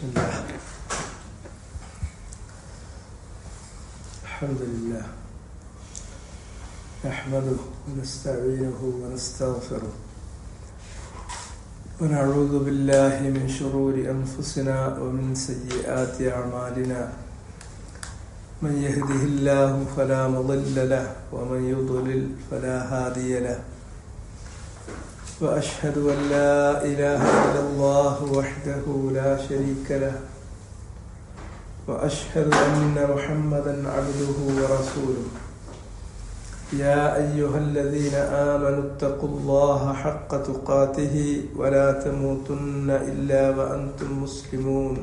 بسم الله الحمد لله نحمده ونستعينه ونستغفره ونعوذ بالله من شرور أنفسنا ومن سيئات أعمالنا من يهده الله فلا مضل له ومن يضلل فلا هادي له وأشهد أن لا إله إلا الله وحده لا شريك له وأشهد أن محمدا عبده ورسوله يا أيها الذين آمنوا اتقوا الله حق تقاته ولا تموتن إلا وأنتم مسلمون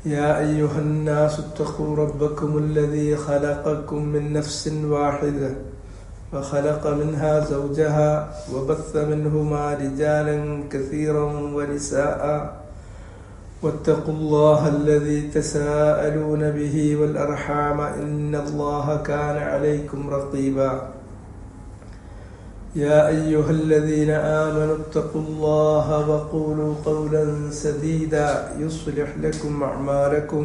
يا أيها الناس اتقوا ربكم الذي خلقكم من نفس واحدة وخلق منها زوجها وبث منهما رجالا كثيرا ونساء واتقوا الله الذي تساءلون به والأرحام إن الله كان عليكم رقيبا يا أيها الذين آمنوا اتقوا الله وقولوا قولا سديدا يصلح لكم أعمالكم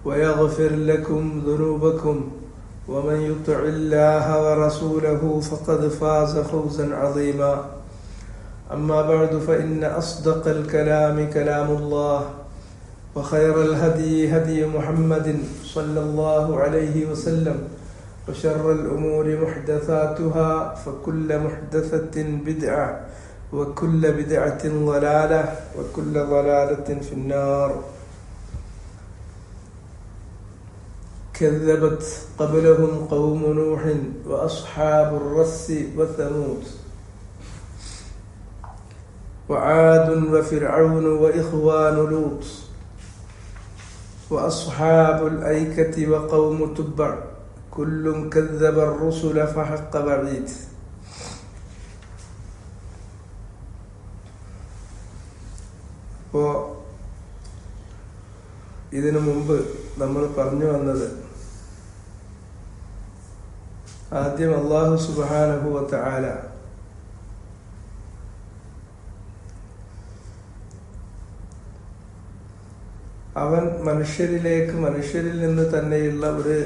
ويغفر لكم ذنوبكم ومن يطع الله ورسوله فقد فاز فوزا عظيما أما بعد فإن أصدق الكلام كلام الله وخير الهدي هدي محمد صلى الله عليه وسلم وشر الأمور محدثاتها فكل محدثة بدعة وكل بدعة ضلالة وكل ضلالة في النار. كذبت قبلهم قوم نوح وأصحاب الرس وثمود وعاد وفرعون وإخوان لوط وأصحاب الأيكة وقوم تبع كل كذب الرسل فحق وعيد. അപ്പോൾ ഇതിനു മുമ്പ് നമ്മൾ പറഞ്ഞു വന്നത് ആദ്യം അല്ലാഹു സുബ്ഹാനഹു വ തആല അവൻ മനുഷ്യരിൽ നിന്ന് തന്നെയുള്ള ഒരു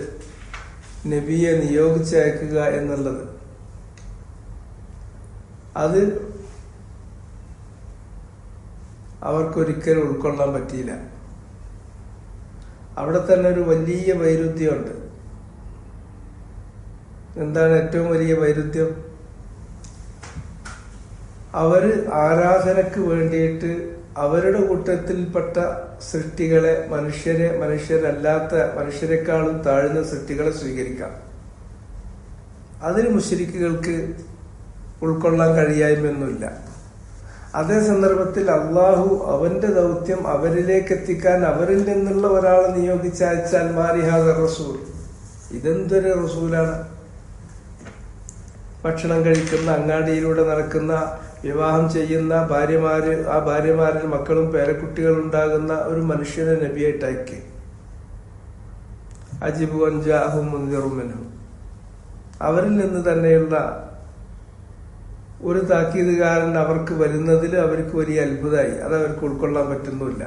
നബിയെ നിയോഗിച്ചയക്കുക എന്നുള്ളത് അത് അവർക്കൊരിക്കലും ഉൾക്കൊള്ളാൻ പറ്റിയില്ല. അവിടെ തന്നെ ഒരു വലിയ വൈരുദ്ധ്യമുണ്ട്. എന്താണ് ഏറ്റവും വലിയ വൈരുദ്ധ്യം? അവര് ആരാധനക്ക് വേണ്ടിയിട്ട് അവരുടെ കൂട്ടത്തിൽപ്പെട്ട സൃഷ്ടികളെ മനുഷ്യരല്ലാത്ത മനുഷ്യരെക്കാളും താഴ്ന്ന സൃഷ്ടികളെ സ്വീകരിക്കാം. അതിന് മുശ്രിക്കുകൾക്ക് ഉൾക്കൊള്ളാൻ കഴിയായ്മയൊന്നുമില്ല. അതേ സന്ദർഭത്തിൽ അള്ളാഹു അവന്റെ ദൗത്യം അവരിലേക്ക് എത്തിക്കാൻ അവരിൽ നിന്നുള്ള ഒരാളെ നിയോഗിച്ചയച്ചാൽ മാരിഹാദ റസൂൽ, ഇതെന്തൊരു റസൂലാണ്? ഭക്ഷണം കഴിക്കുന്ന, അങ്ങാടിയിലൂടെ നടക്കുന്ന, വിവാഹം ചെയ്യുന്ന ആ ഭാര്യമാരിൽ മക്കളും പേരക്കുട്ടികളും ഉണ്ടാകുന്ന ഒരു മനുഷ്യനെ നബിയായിട്ട് അയക്കി. അജിബു അൻജാഹും മുൻദിറുമിൻഹും, അവരിൽ നിന്ന് തന്നെയുള്ള ഒരു താക്കീതുകാരൻ അവർക്ക് വരുന്നതിൽ അവർക്ക് വലിയ അത്ഭുതമായി. അത് അവർക്ക് ഉൾക്കൊള്ളാൻ പറ്റുന്നില്ല.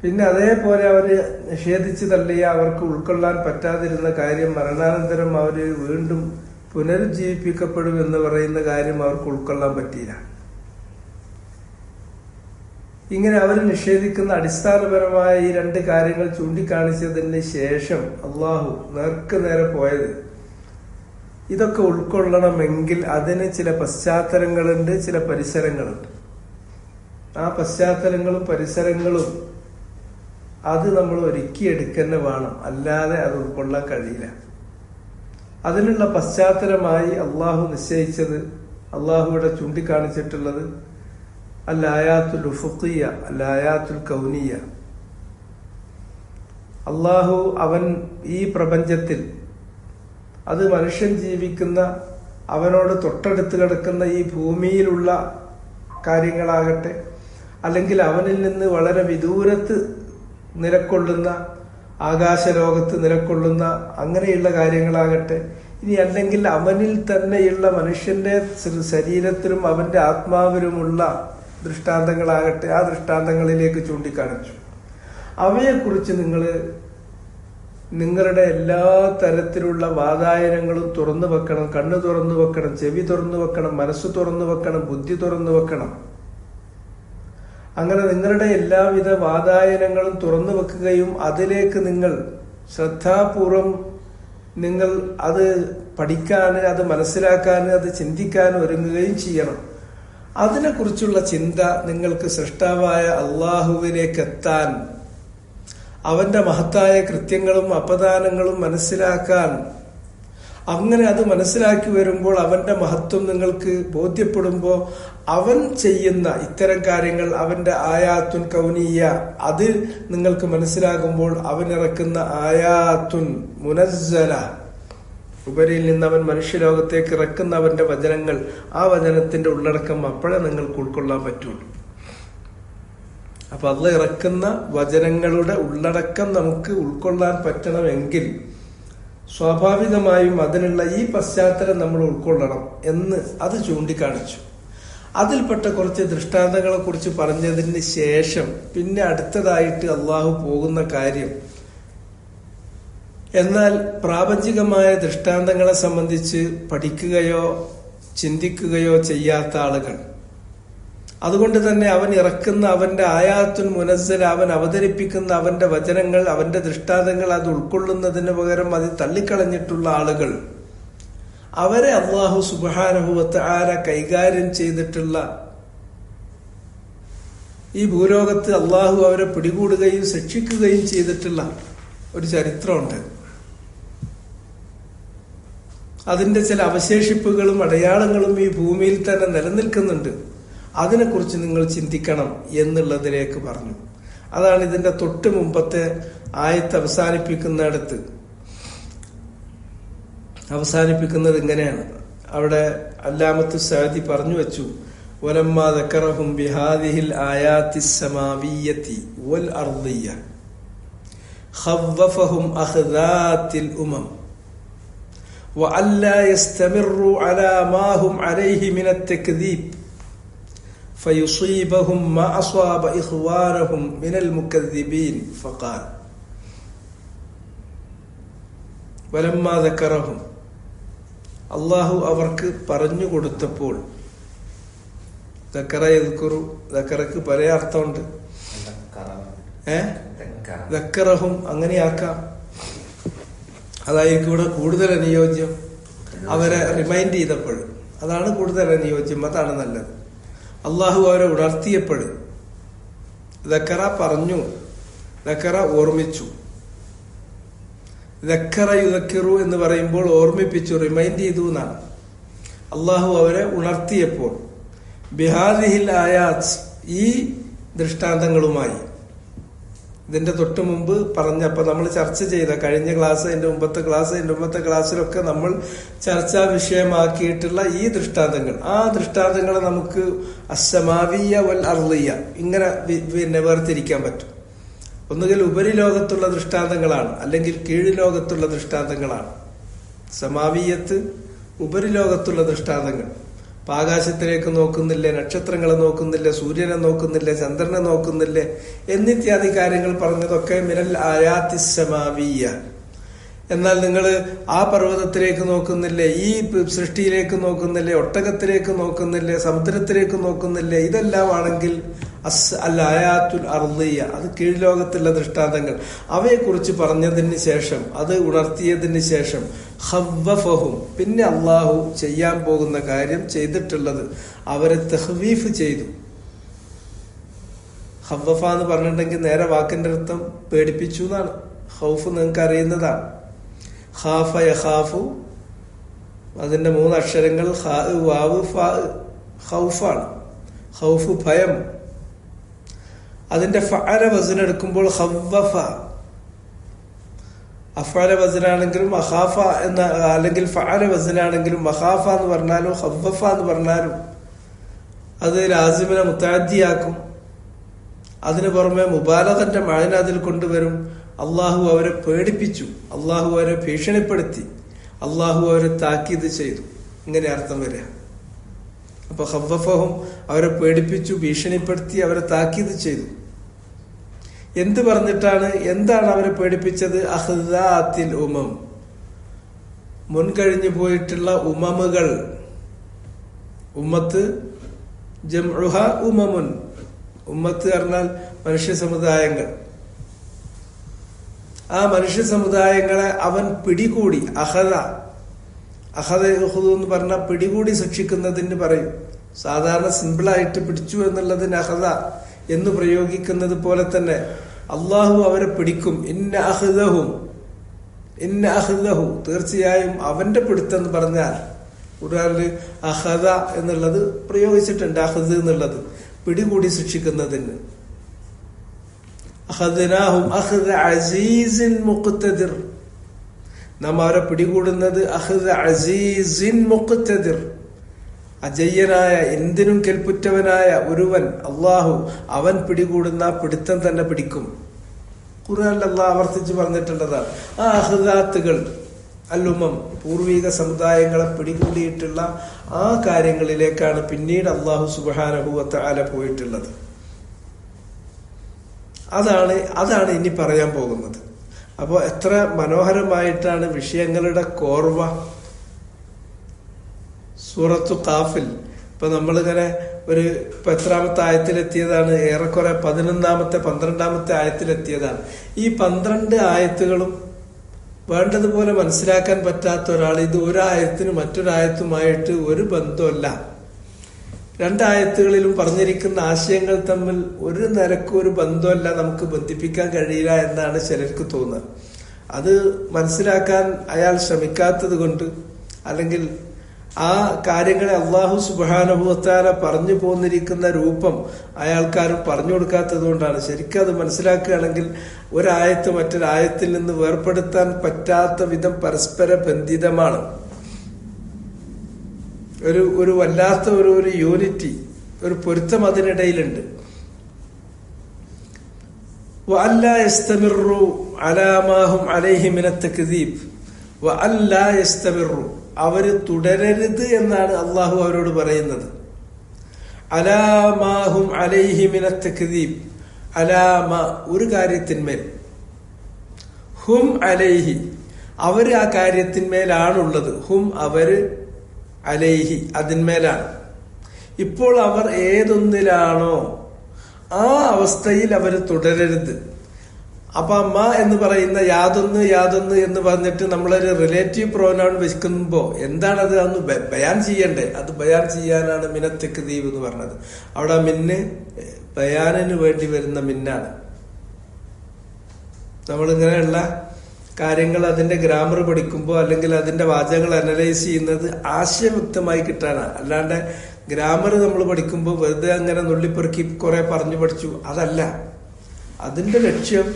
പിന്നെ അതേപോലെ അവര് നിഷേധിച്ചു തള്ളിയ, അവർക്ക് ഉൾക്കൊള്ളാൻ പറ്റാതിരുന്ന കാര്യം, മരണാനന്തരം അവര് വീണ്ടും പുനരുജ്ജീവിപ്പിക്കപ്പെടും എന്ന് പറയുന്ന കാര്യം അവർക്ക് ഉൾക്കൊള്ളാൻ പറ്റിയില്ല. ഇങ്ങനെ അവർ നിഷേധിക്കുന്ന അടിസ്ഥാനപരമായ ഈ രണ്ട് കാര്യങ്ങൾ ചൂണ്ടിക്കാണിച്ചതിന് ശേഷം അള്ളാഹു നേർക്ക് നേരെ പോയത്, ഇതൊക്കെ ഉൾക്കൊള്ളണമെങ്കിൽ അതിന് ചില പശ്ചാത്തലങ്ങളുണ്ട്, ചില പരിസരങ്ങളുണ്ട്. ആ പശ്ചാത്തലങ്ങളും പരിസരങ്ങളും അത് നമ്മൾ ഒരുക്കിയെടുക്കന്നെ വേണം, അല്ലാതെ അത് ഉൾക്കൊള്ളാൻ കഴിയില്ല. അതിനുള്ള പശ്ചാത്തലമായി അള്ളാഹു നിശ്ചയിച്ചത്, അള്ളാഹു ഇവിടെ ചൂണ്ടിക്കാണിച്ചിട്ടുള്ളത് അൽ-ആയാത്തുൽ ഉഫുഖിയ, അൽ-ആയാത്തുൽ കൗനിയ. അള്ളാഹു അവൻ ഈ പ്രപഞ്ചത്തിൽ, അത് മനുഷ്യൻ ജീവിക്കുന്ന, അവനോട് തൊട്ടടുത്ത് കിടക്കുന്ന ഈ ഭൂമിയിലുള്ള കാര്യങ്ങളാകട്ടെ, അല്ലെങ്കിൽ അവനിൽ നിന്ന് വളരെ വിദൂരത്ത് നിലകൊള്ളുന്ന, ആകാശലോകത്ത് നിലകൊള്ളുന്ന അങ്ങനെയുള്ള കാര്യങ്ങളാകട്ടെ, ഇനി അല്ലെങ്കിൽ അവനിൽ തന്നെയുള്ള മനുഷ്യന്റെ ശരീരത്തിലും അവന്റെ ആത്മാവിലുമുള്ള ദൃഷ്ടാന്തങ്ങളാകട്ടെ, ആ ദൃഷ്ടാന്തങ്ങളിലേക്ക് ചൂണ്ടിക്കാണിച്ചു. അവയെക്കുറിച്ച് നിങ്ങളുടെ എല്ലാ തരത്തിലുള്ള വാതായനങ്ങളും തുറന്നു വെക്കണം. കണ്ണ് തുറന്നു വെക്കണം, ചെവി തുറന്നു വെക്കണം, മനസ്സ് തുറന്നു വെക്കണം, ബുദ്ധി തുറന്നു വെക്കണം. അങ്ങനെ നിങ്ങളുടെ എല്ലാവിധ വാതായനങ്ങളും തുറന്നു വെക്കുകയും അതിലേക്ക് നിങ്ങൾ ശ്രദ്ധാപൂർവം നിങ്ങൾ അത് പഠിക്കാൻ, അത് മനസ്സിലാക്കാൻ, അത് ചിന്തിക്കാൻ ഒരുങ്ങുകയും ചെയ്യണം. അതിനെക്കുറിച്ചുള്ള ചിന്ത നിങ്ങൾക്ക് സൃഷ്ടാവായ അള്ളാഹുവിലേക്ക് എത്താൻ, അവന്റെ മഹത്തായ കൃത്യങ്ങളും അപദാനങ്ങളും മനസ്സിലാക്കാൻ, അങ്ങനെ അത് മനസ്സിലാക്കി വരുമ്പോൾ അവന്റെ മഹത്വം നിങ്ങൾക്ക് ബോധ്യപ്പെടുമ്പോൾ അവൻ ചെയ്യുന്ന ഇത്തരം കാര്യങ്ങൾ, അവന്റെ ആയാത്തുൻ കൗനിയ, അത് നിങ്ങൾക്ക് മനസ്സിലാകുമ്പോൾ അവൻ ഇറക്കുന്ന ആയാത്തുൻ മുനസ്സല, ഉപരിയിൽ നിന്ന് അവൻ മനുഷ്യലോകത്തേക്ക് ഇറക്കുന്ന അവന്റെ വചനങ്ങൾ, ആ വചനത്തിന്റെ ഉള്ളടക്കം അപ്പോഴേ നിങ്ങൾക്ക് ഉൾക്കൊള്ളാൻ പറ്റുള്ളൂ. അപ്പൊ അള്ളാഹ് ഇറക്കുന്ന വചനങ്ങളുടെ ഉള്ളടക്കം നമുക്ക് ഉൾക്കൊള്ളാൻ പറ്റണമെങ്കിൽ സ്വാഭാവികമായും അതിനുള്ള ഈ പശ്ചാത്തലം നമ്മൾ ഉൾക്കൊള്ളണം എന്ന് അത് ചൂണ്ടിക്കാണിച്ചു. അതിൽപ്പെട്ട കുറച്ച് ദൃഷ്ടാന്തങ്ങളെ കുറിച്ച് പറഞ്ഞതിന് ശേഷം പിന്നെ അടുത്തതായിട്ട് അള്ളാഹു പോകുന്ന കാര്യം, എന്നാൽ പ്രാപഞ്ചികമായ ദൃഷ്ടാന്തങ്ങളെ സംബന്ധിച്ച് പഠിക്കുകയോ ചിന്തിക്കുകയോ ചെയ്യാത്ത ആളുകൾ, അതുകൊണ്ട് തന്നെ അവൻ ഇറക്കുന്ന അവന്റെ ആയാത്തുൻ മുനസ്സല, അവൻ അവതരിപ്പിക്കുന്ന അവന്റെ വചനങ്ങൾ, അവന്റെ ദൃഷ്ടാന്തങ്ങൾ അത് ഉൾക്കൊള്ളുന്നതിന് പകരം അത് തള്ളിക്കളഞ്ഞിട്ടുള്ള ആളുകൾ, അവരെ അല്ലാഹു സുബ്ഹാനഹു വ തആല കൈകാര്യം ചെയ്തിട്ടുള്ള ഈ ഭൂലോകത്ത് അല്ലാഹു അവരെ പിടികൂടുകയും ശിക്ഷിക്കുകയും ചെയ്തിട്ടുള്ള ഒരു ചരിത്രമുണ്ട്. അതിന്റെ ചില അവശേഷിപ്പുകളും അടയാളങ്ങളും ഈ ഭൂമിയിൽ തന്നെ നിലനിൽക്കുന്നുണ്ട്. അതിനെക്കുറിച്ച് നിങ്ങൾ ചിന്തിക്കണം എന്നുള്ളതിലേക്ക് പറഞ്ഞു. അതാണ് ഇതിന്റെ തൊട്ട് മുമ്പത്തെ ആയത്ത് അവസാനിപ്പിക്കുന്നത് ഇങ്ങനെയാണ്. അവിടെ അല്ലാമത്തു സഅദി പറഞ്ഞു വെച്ചു, വലമ്മാ ദക്കറഹും ബിഹാദിഹിൽ ആയാത്തിസ് സമാവിയ്യതി വൽ അർദിയ്യ ഖവ്വഫഹും അഖ്ദാത്തിൽ ഉമം വഅല്ലാ യസ്തമിറു അലാ മാ ഹും അലൈഹി മിനത് തക്ദീബ് فيصيبهم ما أصاب إخوانهم من المكذبين فقال ولما ذكرهم അള്ളാഹു അവർക്ക് പറഞ്ഞു കൊടുത്തപ്പോൾ, ദക്കറക്ക് പല അർത്ഥമുണ്ട്. ദക്കറഹും അങ്ങനെയാക്കാം, അതായിരിക്കും ഇവിടെ കൂടുതൽ അനുയോജ്യം. അവരെ റിമൈൻഡ് ചെയ്തപ്പോൾ അതാണ് കൂടുതൽ അനുയോജ്യം, അതാണ് നല്ലത്. അള്ളാഹു അവരെ ഉണർത്തിയപ്പോൾ ദക്കറ പറഞ്ഞു, ദക്കറ ഓർമ്മിച്ചു. ദക്കറ യുദക്കിറു എന്ന് പറയുമ്പോൾ ഓർമ്മിപ്പിച്ചു, റിമൈൻഡ് ചെയ്തു എന്നാണ്. അള്ളാഹു അവരെ ഉണർത്തിയപ്പോൾ ബിഹാദിഹിൽ ആയാത്ത്, ഈ ദൃഷ്ടാന്തങ്ങളുമായി, ഇതിന്റെ തൊട്ട് മുമ്പ് പറഞ്ഞപ്പോ നമ്മൾ ചർച്ച ചെയ്ത കഴിഞ്ഞ ക്ലാസ്, അതിന്റെ മുമ്പത്തെ ക്ലാസ്സിലൊക്കെ നമ്മൾ ചർച്ചാ വിഷയമാക്കിയിട്ടുള്ള ഈ ദൃഷ്ടാന്തങ്ങൾ, ആ ദൃഷ്ടാന്തങ്ങളെ നമുക്ക് അസ്സമാവിയ വൽ അർളിയ ഇങ്ങനെ പിന്നെ വേർതിരിക്കാൻ പറ്റും. ഒന്നുകിൽ ഉപരിലോകത്തുള്ള ദൃഷ്ടാന്തങ്ങളാണ്, അല്ലെങ്കിൽ കീഴ്ലോകത്തുള്ള ദൃഷ്ടാന്തങ്ങളാണ്. സമാവിയത്ത് ഉപരിലോകത്തുള്ള ദൃഷ്ടാന്തങ്ങൾ, ആകാശത്തിലേക്ക് നോക്കുന്നില്ലേ, നക്ഷത്രങ്ങളെ നോക്കുന്നില്ലേ, സൂര്യനെ നോക്കുന്നില്ലേ, ചന്ദ്രനെ നോക്കുന്നില്ലേ എന്നിത്യാദി കാര്യങ്ങൾ പറഞ്ഞതൊക്കെ മിനൽ ആയാത്തിസ് സമാവിയ്യ. എന്നാൽ നിങ്ങൾ ആ പർവ്വതത്തിലേക്ക് നോക്കുന്നില്ലേ, ഈ സൃഷ്ടിയിലേക്ക് നോക്കുന്നില്ലേ, ഒട്ടകത്തിലേക്ക് നോക്കുന്നില്ലേ, സമുദ്രത്തിലേക്ക് നോക്കുന്നില്ലേ, ഇതെല്ലാം ആണെങ്കിൽ അൽ ആയാത്തുൽ അർദിയ, അത് കീഴ്ലോകത്തുള്ള ദൃഷ്ടാന്തങ്ങൾ. അവയെക്കുറിച്ച് പറഞ്ഞതിന് ശേഷം, അത് ഉണർത്തിയതിന് ശേഷം ഖവ്വഫഹും, പിന്നെ അള്ളാഹു ചെയ്യാൻ പോകുന്ന കാര്യം ചെയ്തിട്ടുള്ളത് അവരെ തഖ്വീഫ് ചെയ്തു. ഖവ്വഫ എന്ന് പറഞ്ഞിട്ടുണ്ടെങ്കിൽ നേരെ വാക്കിന്റെ അർത്ഥം പേടിപ്പിച്ചു എന്നാണ്. ഖൗഫ് നിങ്ങൾക്ക് അറിയുന്നതാണ്. ഖാഫ യഖാഫു, അതിന്റെ 3 അക്ഷരങ്ങൾ ഖാ വാവ് ഫാ, ഖൗഫാണ്. ഖൗഫ് ഭയം. അതിന്റെ ഫഅല വസ്ന എടുക്കുമ്പോൾ ഖവ്വഫ, അഫഅല വസ്നാണെങ്കിലും അഖാഫ എന്ന, അല്ലെങ്കിൽ ഫഅല വസ്നാണെങ്കിലും മഖാഫ എന്ന് പറഞ്ഞാലും ഖവ്വഫ എന്ന് പറഞ്ഞാലും അത് ലാസിമിനെ മുതഅദ്ദിയാക്കും. അതിനു പുറമെ മുബാലഗന്റെ മഅന അതിൽ കൊണ്ടുവരും. അള്ളാഹു അവരെ പേടിപ്പിച്ചു, അള്ളാഹു അവരെ ഭീഷണിപ്പെടുത്തി, അള്ളാഹു അവരെ താക്കീത് ചെയ്തു, ഇങ്ങനെ അർത്ഥം വരിക. അപ്പൊ ഖവ്വഫഹും, അവരെ പേടിപ്പിച്ചു, ഭീഷണിപ്പെടുത്തി, അവരെ താക്കീത് ചെയ്തു. എന്ത് പറഞ്ഞിട്ടാണ്? എന്താണ് അവരെ പേടിപ്പിച്ചത്? അഹ്ദാത്തിൽ ഉമം, മുൻകഴിഞ്ഞു പോയിട്ടുള്ള ഉമമുകൾ. ഉമ്മത്ത് ജംഉഹ ഉമമുൻ, ഉമ്മത്ത് പറഞ്ഞാൽ മനുഷ്യ സമുദായങ്ങൾ. ആ മനുഷ്യ സമുദായങ്ങളെ അവൻ പിടികൂടി. അഹദ എന്ന് പറഞ്ഞാൽ പിടികൂടി ശിക്ഷിക്കുന്നതിന് പറയും. സാധാരണ സിമ്പിളായിട്ട് പിടിച്ചു എന്നുള്ളതിന് അഹദ എന്ന് പ്രയോഗിക്കുന്നത് പോലെ തന്നെ അള്ളാഹു അവരെ പിടിക്കും. ഇന്ന അഹ്ദഹു, തീർച്ചയായും അവന്റെ പിടുത്തെന്ന് പറഞ്ഞാൽ ഖുർആനിൽ അഹദ എന്നുള്ളത് പ്രയോഗിച്ചിട്ടുണ്ട്. അഹദ് എന്നുള്ളത് പിടികൂടി ശിക്ഷിക്കുന്നതിന്. അഖദ്നാഹും അഖ്ദ അസീസിൻ മുഖ്തദിർ, നാം അവരെ പിടികൂടുന്നത് അഖ്ദ അസീസിൻ മുഖ്തദിർ, അജയ്യനായ എന്തിനും കെൽപ്പുറ്റവനായ ഒരുവൻ അള്ളാഹു, അവൻ പിടികൂടുന്ന പിടുത്തം തന്നെ പിടിക്കും. ഖുർആനിൽ അള്ളാഹ് ആവർത്തിച്ച് പറഞ്ഞിട്ടുള്ളതാണ്. ആ അഹ്ദാത്തുകൾ അല്ലുമം, പൂർവിക സമുദായങ്ങളെ പിടികൂടിയിട്ടുള്ള ആ കാര്യങ്ങളിലേക്കാണ് പിന്നീട് അള്ളാഹു സുബ്ഹാനഹു വ തആല പോയിട്ടുള്ളത്. അതാണ് ഇനി പറയാൻ പോകുന്നത്. അപ്പോൾ എത്ര മനോഹരമായിട്ടാണ് വിഷയങ്ങളുടെ കോർവ. സൂറത്തു ഖാഫിൽ ഇപ്പൊ നമ്മളിങ്ങനെ ഇപ്പൊ എത്രാമത്തെ ആയത്തിലെത്തിയതാണ്? ഏറെക്കുറെ 11ാമത്തെ 12ാമത്തെ ആയത്തിലെത്തിയതാണ്. ഈ 12 ആയത്തുകളും വേണ്ടതുപോലെ മനസ്സിലാക്കാൻ പറ്റാത്ത ഒരാൾ ഇത് ഒരായത്തിനും മറ്റൊരായത്തുമായിട്ട് ഒരു ബന്ധമല്ല. 2 ആയത്തുകളിലും പറഞ്ഞിരിക്കുന്ന ആശയങ്ങൾ തമ്മിൽ ഒരു നിലക്കും ഒരു ബന്ധമല്ല, നമുക്ക് ബന്ധിപ്പിക്കാൻ കഴിയില്ല എന്നാണ് ചിലർക്ക് തോന്നുന്നത്. അത് മനസ്സിലാക്കാൻ അയാൾ ശ്രമിക്കാത്തത് കൊണ്ട്, അല്ലെങ്കിൽ ആ കാര്യങ്ങളെ അള്ളാഹു സുബ്ഹാനഹു വ തആല പറഞ്ഞു പോന്നിരിക്കുന്ന രൂപം അയാൾക്കാരും പറഞ്ഞു കൊടുക്കാത്തത് കൊണ്ടാണ്. ശരിക്കും അത് മനസ്സിലാക്കുകയാണെങ്കിൽ ഒരായത്ത് മറ്റൊരായത്തിൽ നിന്ന് വേർപെടുത്താൻ പറ്റാത്ത വിധം പരസ്പര ബന്ധിതമാണ്. ഒരു വല്ലാത്ത ഒരു യൂണിറ്റി, ഒരു പൊരുത്തം അതിനിടയിലുണ്ട്. വഅല്ലാ യസ്തമിറു അലാ മാ ഹും അലൈഹി മിനത് തക്ദീബ്, വഅല്ലാ യസ്തമിറു, അവര് തുടരരുത് എന്നാണ് അള്ളാഹു അവരോട് പറയുന്നത്. അലാ മാ ഹും അലൈഹി മിനത് തക്ദീബ്, അലാ മാ, ഒരു കാര്യത്തിന്മേൽ, ഹും അലൈഹി, അവര് ആ കാര്യത്തിന്മേലാണുള്ളത്. ഹും, അവര്, അലൈഹി, അതിന്മേലാണ്. ഇപ്പോൾ അവർ ഏതൊന്നിലാണോ ആ അവസ്ഥയിൽ അവർ തുടരരുത്. അപ്പൊ മ എന്ന് പറയുന്ന യാതൊന്ന് എന്ന് പറഞ്ഞിട്ട് നമ്മളൊരു റിലേറ്റീവ് പ്രോനൗൺ വെക്കുമ്പോ എന്താണത്? അന്ന് ബയാൻ ചെയ്യണ്ടേ? അത് ബയാൻ ചെയ്യാനാണ് മിനത് തക്ദീബ് എന്ന് പറഞ്ഞത്. അവിടെ മിന്ന് ബയാനിന് വേണ്ടി വരുന്ന മിന്നാണ്. നമ്മളിങ്ങനെയുള്ള കാര്യങ്ങൾ അതിന്റെ ഗ്രാമർ പഠിക്കുമ്പോൾ അല്ലെങ്കിൽ അതിന്റെ വാചകങ്ങൾ അനലൈസ് ചെയ്യുന്നത് ആശയം വ്യക്തമായി കിട്ടാനാണ്. അല്ലാണ്ട് ഗ്രാമർ നമ്മൾ പഠിക്കുമ്പോൾ വെറുതെ അങ്ങനെ നുള്ളിപ്പെറുക്കി കുറെ പറഞ്ഞു പഠിച്ചു, അതല്ല. അതിന്റെ ലക്ഷ്യം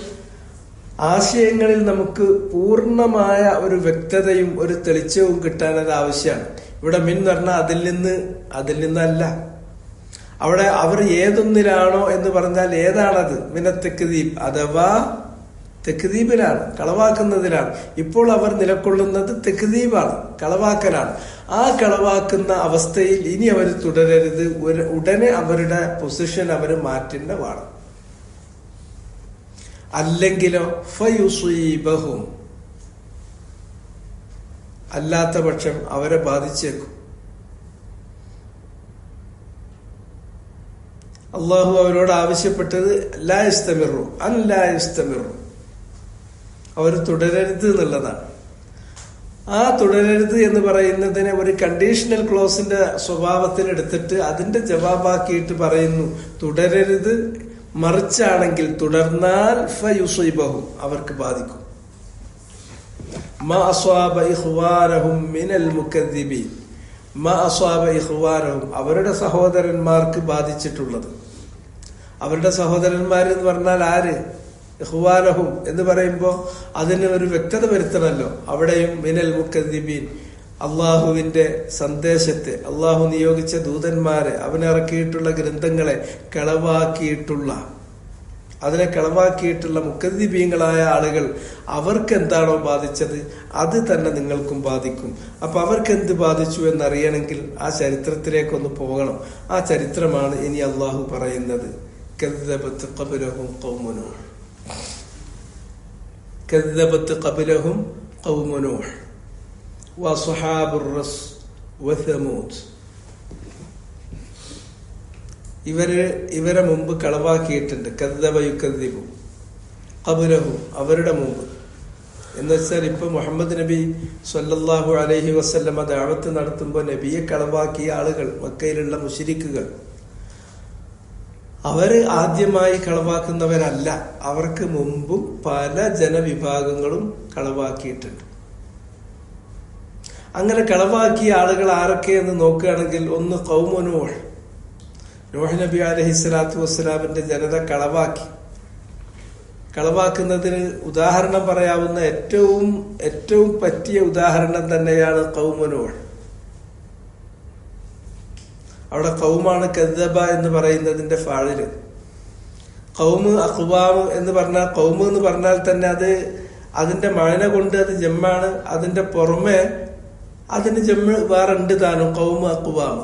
ആശയങ്ങളിൽ നമുക്ക് പൂർണ്ണമായ ഒരു വ്യക്തതയും ഒരു തെളിച്ചവും കിട്ടാൻ അത് ആവശ്യമാണ്. ഇവിടെ മിൻ പറഞ്ഞാൽ അതിൽ നിന്നല്ല. അവിടെ അവർ ഏതൊന്നിലാണോ എന്ന് പറഞ്ഞാൽ ഏതാണത്? മിനത് തക്ദീബ്, അഥവാ തെക്ദീബിലാണ്, കളവാക്കുന്നതിലാണ്. ഇപ്പോൾ അവർ നിലകൊള്ളുന്നത് തെക്ദീബാണ്, കളവാക്കലാണ്. ആ കളവാക്കുന്ന അവസ്ഥയിൽ ഇനി അവർ തുടരരുത്. ഉടനെ അവരുടെ പൊസിഷൻ അവർ മാറ്റേണ്ട വേണം. അല്ലെങ്കിലോ ഫയുസീബഹും, അല്ലാത്ത പക്ഷം അവരെ ബാധിച്ചേക്കും. അള്ളാഹു അവരോട് ആവശ്യപ്പെട്ടത് ലാ യസ്തമിറു, അൻ ലാ യസ്തമിറു, അവർ തുടരരുത് എന്നുള്ളതാണ്. ആ തുടരരുത് എന്ന് പറയുന്നതിനെ ഒരു കണ്ടീഷണൽ ക്ലോസിന്റെ സ്വഭാവത്തിൽ എടുത്തിട്ട് അതിന്റെ ജവാബാക്കിയിട്ട് പറയുന്നു തുടരരുത്, മറിച്ചാണെങ്കിൽ തുടർന്നാൽ ഫയുസീബഹും, അവർക്ക് ബാധിക്കും. മാ അസ്വാബ ഇഖ്വാനഹും മിനൽ മുകദ്ദിബീൻ, മാ അസ്വാബ ഇഖ്വാനഹും, അവരുടെ സഹോദരന്മാർക്ക് ബാധിച്ചിട്ടുള്ളത്. അവരുടെ സഹോദരന്മാരെന്ന് പറഞ്ഞാൽ ആര്? ഇഖ്വാനഹും എന്ന് പറയുമ്പോൾ അതിന് ഒരു വ്യക്തത വരുത്തണമല്ലോ. അവിടെയും മിനൽ മുകദ്ദിബീൻ, അള്ളാഹുവിന്റെ സന്ദേശത്തെ, അള്ളാഹു നിയോഗിച്ച ദൂതന്മാരെ, അവനിറക്കിയിട്ടുള്ള ഗ്രന്ഥങ്ങളെ കളവാക്കിയിട്ടുള്ള അതിനെ കളവാക്കിയിട്ടുള്ള മുക്കദ്ദിബീങ്ങളായ ആളുകൾ അവർക്ക് എന്താണോ ബാധിച്ചത് അത് തന്നെ നിങ്ങൾക്കും ബാധിക്കും. അപ്പൊ അവർക്ക് എന്ത് ബാധിച്ചു എന്നറിയണമെങ്കിൽ ആ ചരിത്രത്തിലേക്കൊന്ന് പോകണം. ആ ചരിത്രമാണ് ഇനി അള്ളാഹു പറയുന്നത്. കദ്ദബത് ഖബ്ലഹും ഖൗമു നൂഹ്, കദ്ദബത് ഖബ്ലഹും ഖൗമു നൂഹ് വഅസ്ഹാബുർ റസ് വസമൂദ്. ഇവരെ മുമ്പ് കളവാക്കിയിട്ടുണ്ട്. കദ്ദബ യുകദ്ദിബു ഖബ്ലഹു, അവരുടെ മുമ്പ് എന്ന് വെച്ചാൽ ഇപ്പൊ മുഹമ്മദ് നബി സ്വല്ലല്ലാഹു അലൈഹി വസല്ലമ ദഅവത്ത് നടത്തുമ്പോൾ നബിയെ കളവാക്കിയ ആളുകൾ, മക്കയിലുള്ള മുശ്രിക്കുകൾ, അവര് ആദ്യമായി കളവാക്കുന്നവരല്ല. അവർക്ക് മുമ്പും പല ജനവിഭാഗങ്ങളും കളവാക്കിയിട്ടുണ്ട്. അങ്ങനെ കളവാക്കിയ ആളുകൾ ആരൊക്കെയെന്ന് നോക്കുകയാണെങ്കിൽ, ഒന്ന് ഖൗമു നൂഹ്, നൂഹ് നബി അലൈഹിസ്സലാത്തു വസ്സലാമിന്റെ ജനത കളവാക്കുന്നതിന് ഉദാഹരണം പറയാവുന്ന ഏറ്റവും പറ്റിയ ഉദാഹരണം തന്നെയാണ് ഖൗമു നൂഹ്. അവിടെ ഖൗമാണ് കദ്ദബ എന്ന് പറയുന്നതിന്റെ ഫാഇല്. ഖൗമ് അഖ്വാം എന്ന് പറഞ്ഞാൽ, ഖൗമ് എന്ന് പറഞ്ഞാൽ തന്നെ അത് അതിന്റെ മഅന കൊണ്ട് അത് ജമ്മാണ്. അതിന്റെ പുറമെ അതിന് ജമ്മ് വേറെ ഉണ്ട് താനും, ഖൗമ് അഖ്വാം.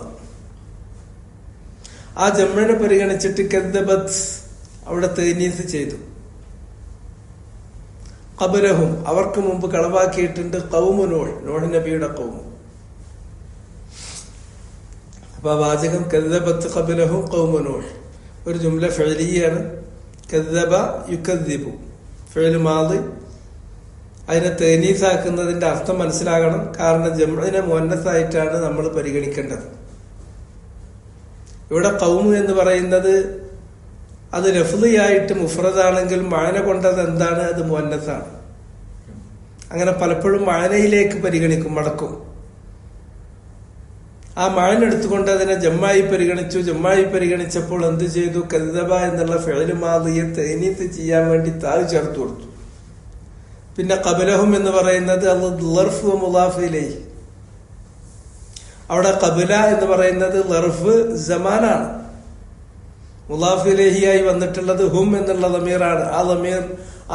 ആ ജമ്മിനെ പരിഗണിച്ചിട്ട് കദ്ദബത് അവിടെ തഅനീസ് ചെയ്തു. ഖബ്ലഹും, അവർക്ക് മുമ്പ് കളവാക്കിയിട്ടുണ്ട് ഖൗമു നൂഹ്, നൂഹ് നബിയുടെ ഖൗമ്. അപ്പൊ ആ വാചകം കദ്ദബത് ഖബ്ലഹും ഖൗമു നൂഹ് ഒരു ജുംല ഫഅലിയാണ്. കദ്ദബ യുകദ്ദിബു ഫഅൽ മാദി. അതിനെ തഅനീസ് ആക്കുന്നതിന്റെ അർത്ഥം മനസ്സിലാകണം. കാരണം ജംഇനെ മുഅന്നസായിട്ടാണ് നമ്മൾ പരിഗണിക്കേണ്ടത്. ഇവിടെ ഖൗമ് എന്ന് പറയുന്നത് അത് ലഫ്ളിയായിട്ട് മുഫ്രദാണെങ്കിൽ മഅന കൊണ്ടത് എന്താണ്? അത് മുഅന്നസാണ്. അങ്ങനെ പലപ്പോഴും മഅനയിലേക്ക് പരിഗണിക്കും, മടക്കും. ആ മഅന എടുത്തുകൊണ്ട് അതിനെ ജമ്മായി പരിഗണിച്ചു. ജമ്മായി പരിഗണിച്ചപ്പോൾ എന്ത് ചെയ്തു? കദ്ദബ എന്നുള്ള ഫിഅൽ മാദിയെ തഅനീസ് ചെയ്യാൻ വേണ്ടി താവ് ചേർത്ത് കൊടുത്തു. പിന്നെ ഖബ്ലഹും എന്ന് പറയുന്നത് അത് ളർഫ് വ മുളാഫ് ഇലൈഹി. അവിടെ ഖബ്ല എന്ന് പറയുന്നത് ലർഫ് സമാനാണ്. മുളാഫ് ഇലൈഹിയായി വന്നിട്ടുള്ളത് ഹും എന്നുള്ള ലമീറാണ്. ആ ലമീർ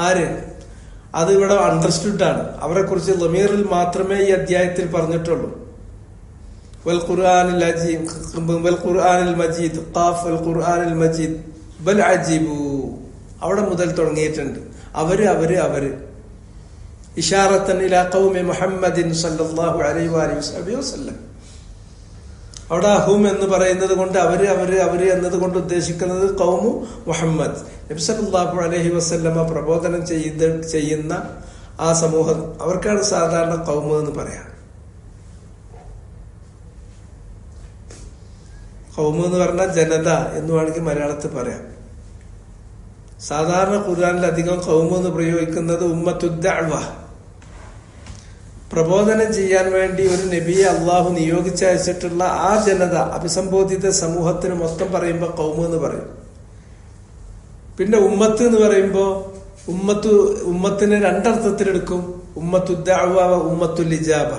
ആര്? അത് ഇവിടെ അണ്ടർസ്റ്റുഡ് ആണ്. അവരെ കുറിച്ച് ലമീറിൽ മാത്രമേ ഈ അധ്യായത്തിൽ പറഞ്ഞിട്ടുള്ളൂ. വൽ ഖുർആനിൽ മജീദ്, ഖാഫ് വൽ ഖുർആനിൽ മജീദ് ബൽ അജീബു, അവിടെ മുതൽ തുടങ്ങിയിട്ടുണ്ട്. അവര് ഇശാറത്തൻ ഇലാ ഖൗമി മുഹമ്മദിൻ സല്ലല്ലാഹു അലൈഹി വസല്ലം. അവിടെ ഹും എന്ന് പറയുന്നത് കൊണ്ട് അവര് എന്നത് കൊണ്ട് ഉദ്ദേശിക്കുന്നത് ഖൗമു മുഹമ്മദ് നബി സല്ലല്ലാഹു അലൈഹി വസല്ലമ പ്രബോധനം ചെയ്യുന്ന ആ സമൂഹം, അവർക്കാണ് സാധാരണ ഖൗമ് എന്ന് പറയാം. ഖൗമ് എന്ന് പറഞ്ഞാൽ ജനത എന്ന് വേണമെങ്കിൽ മലയാളത്തിൽ പറയാം. സാധാരണ ഖുർആനിൽ അധികം ഖൗമ് എന്ന് പ്രയോഗിക്കുന്നത് ഉമ്മത്തുദ്ദഅവ, പ്രബോധനം ചെയ്യാൻ വേണ്ടി ഒരു നബിയെ അള്ളാഹു നിയോഗിച്ചയച്ചിട്ടുള്ള ആ ജനത, അഭിസംബോധിത സമൂഹത്തിന് മൊത്തം പറയുമ്പോൾ ഖൗമ് എന്ന് പറയും. പിന്നെ ഉമ്മത്ത് എന്ന് പറയുമ്പോൾ ഉമ്മത്തിനെ രണ്ടർത്ഥത്തിലെടുക്കും. ഉമ്മത്തുദ്ദഅവ, ഉമ്മത്തുൽ ഇജാബ.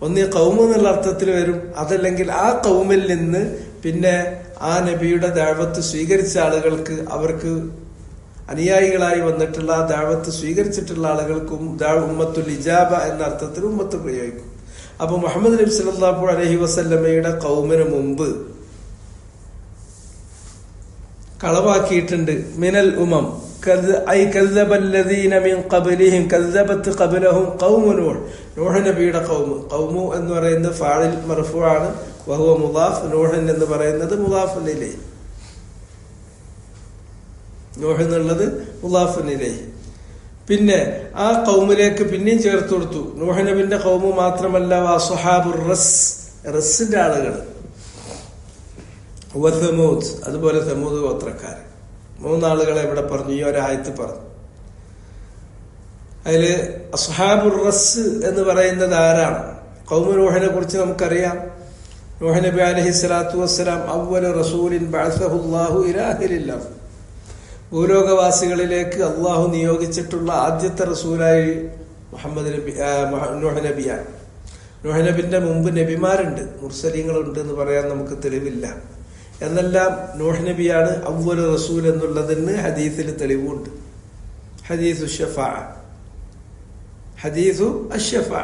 ഒന്ന് ഖൗമ് എന്നുള്ള അർത്ഥത്തിൽ വരും, അതല്ലെങ്കിൽ ആ ഖൗമിൽ നിന്ന് പിന്നെ ആ നബിയുടെ ദഅവത്ത് സ്വീകരിച്ച ആളുകൾക്ക്, അവർക്ക് അനുയായികളായി വന്നിട്ടുള്ള ആ ദഅവത്ത് സ്വീകരിച്ചിട്ടുള്ള ആളുകൾക്കും ഉമ്മത്തുൽ ഇജാബ എന്ന അർത്ഥത്തിൽ ഉമ്മത്ത് പ്രയോഗിക്കും. അപ്പൊ മുഹമ്മദ് നബി സല്ലല്ലാഹു അലൈഹി വസല്ലമയുടെ ഖൗമിന് മുമ്പ് കളവാക്കിയിട്ടുണ്ട്. മിനൽ ഉമം കദ്ദബല്ലദീന മിൻ ഖബ്ലിഹിം കദ്ദബത് ഖബ്ലഹും ഖൗമു നൂഹ്, നൂഹ് നബിയുടെ ഖൗമ്. ഖൗമു എന്ന് പറയുന്നത് ഫാഇൽ മർഫൂ ആണ്, വഹുവ മുദാഫ്. നൂഹ് എന്ന് പറയുന്നത് മുദാഫുൻ ഇലൈഹി. നൂഹ് എന്നുള്ളത് മുദാഫുൻ ഇലൈഹി. പിന്നെ ആ ഖൗമിലേക്ക് പിന്നെയും ചേർത്ത് കൊടുത്തു. നൂഹ് നബിന്റെ ഖൗമ് മാത്രമല്ല, വഅസ്ഹാബുർ റസ്, റസിന്റെ ആളുകൾ, വസമൂദ്, അതുപോലെ സമൂദ് ഗോത്രക്കാർ. മൂന്നാളുകളെ ഇവിടെ പറഞ്ഞു, ഈ ഒരായത്ത് പറഞ്ഞു. അതില് അസ്ഹാബുർ റസ് എന്ന് പറയുന്നത് ആരാണ്? ഖൗമു നൂഹിനെ കുറിച്ച് നമുക്കറിയാം. നൂഹ് നബി അലൈഹി സ്വലാത്തു വസ്സലാം അവ്വല റസൂലിൻ ബഅസഹുല്ലാഹു ഇലാ അഹ്ലിൽ അർദ്, ഭൂലോകവാസികളിലേക്ക് അള്ളാഹു നിയോഗിച്ചിട്ടുള്ള ആദ്യത്തെ റസൂലായി നൂഹ് നബിയാണ്. നൂഹ് നബിന്റെ മുമ്പ് നബിമാരുണ്ട്, മുർസലീങ്ങളുണ്ട് എന്ന് പറയാൻ നമുക്ക് തെളിവില്ല. എന്നെല്ലാം നൂഹ് നബിയാണ് അവ്വൽ റസൂൽ എന്നുള്ളതിന് ഹദീസിൽ തെളിവുണ്ട്. ഹദീസു അഷ്ഫാ,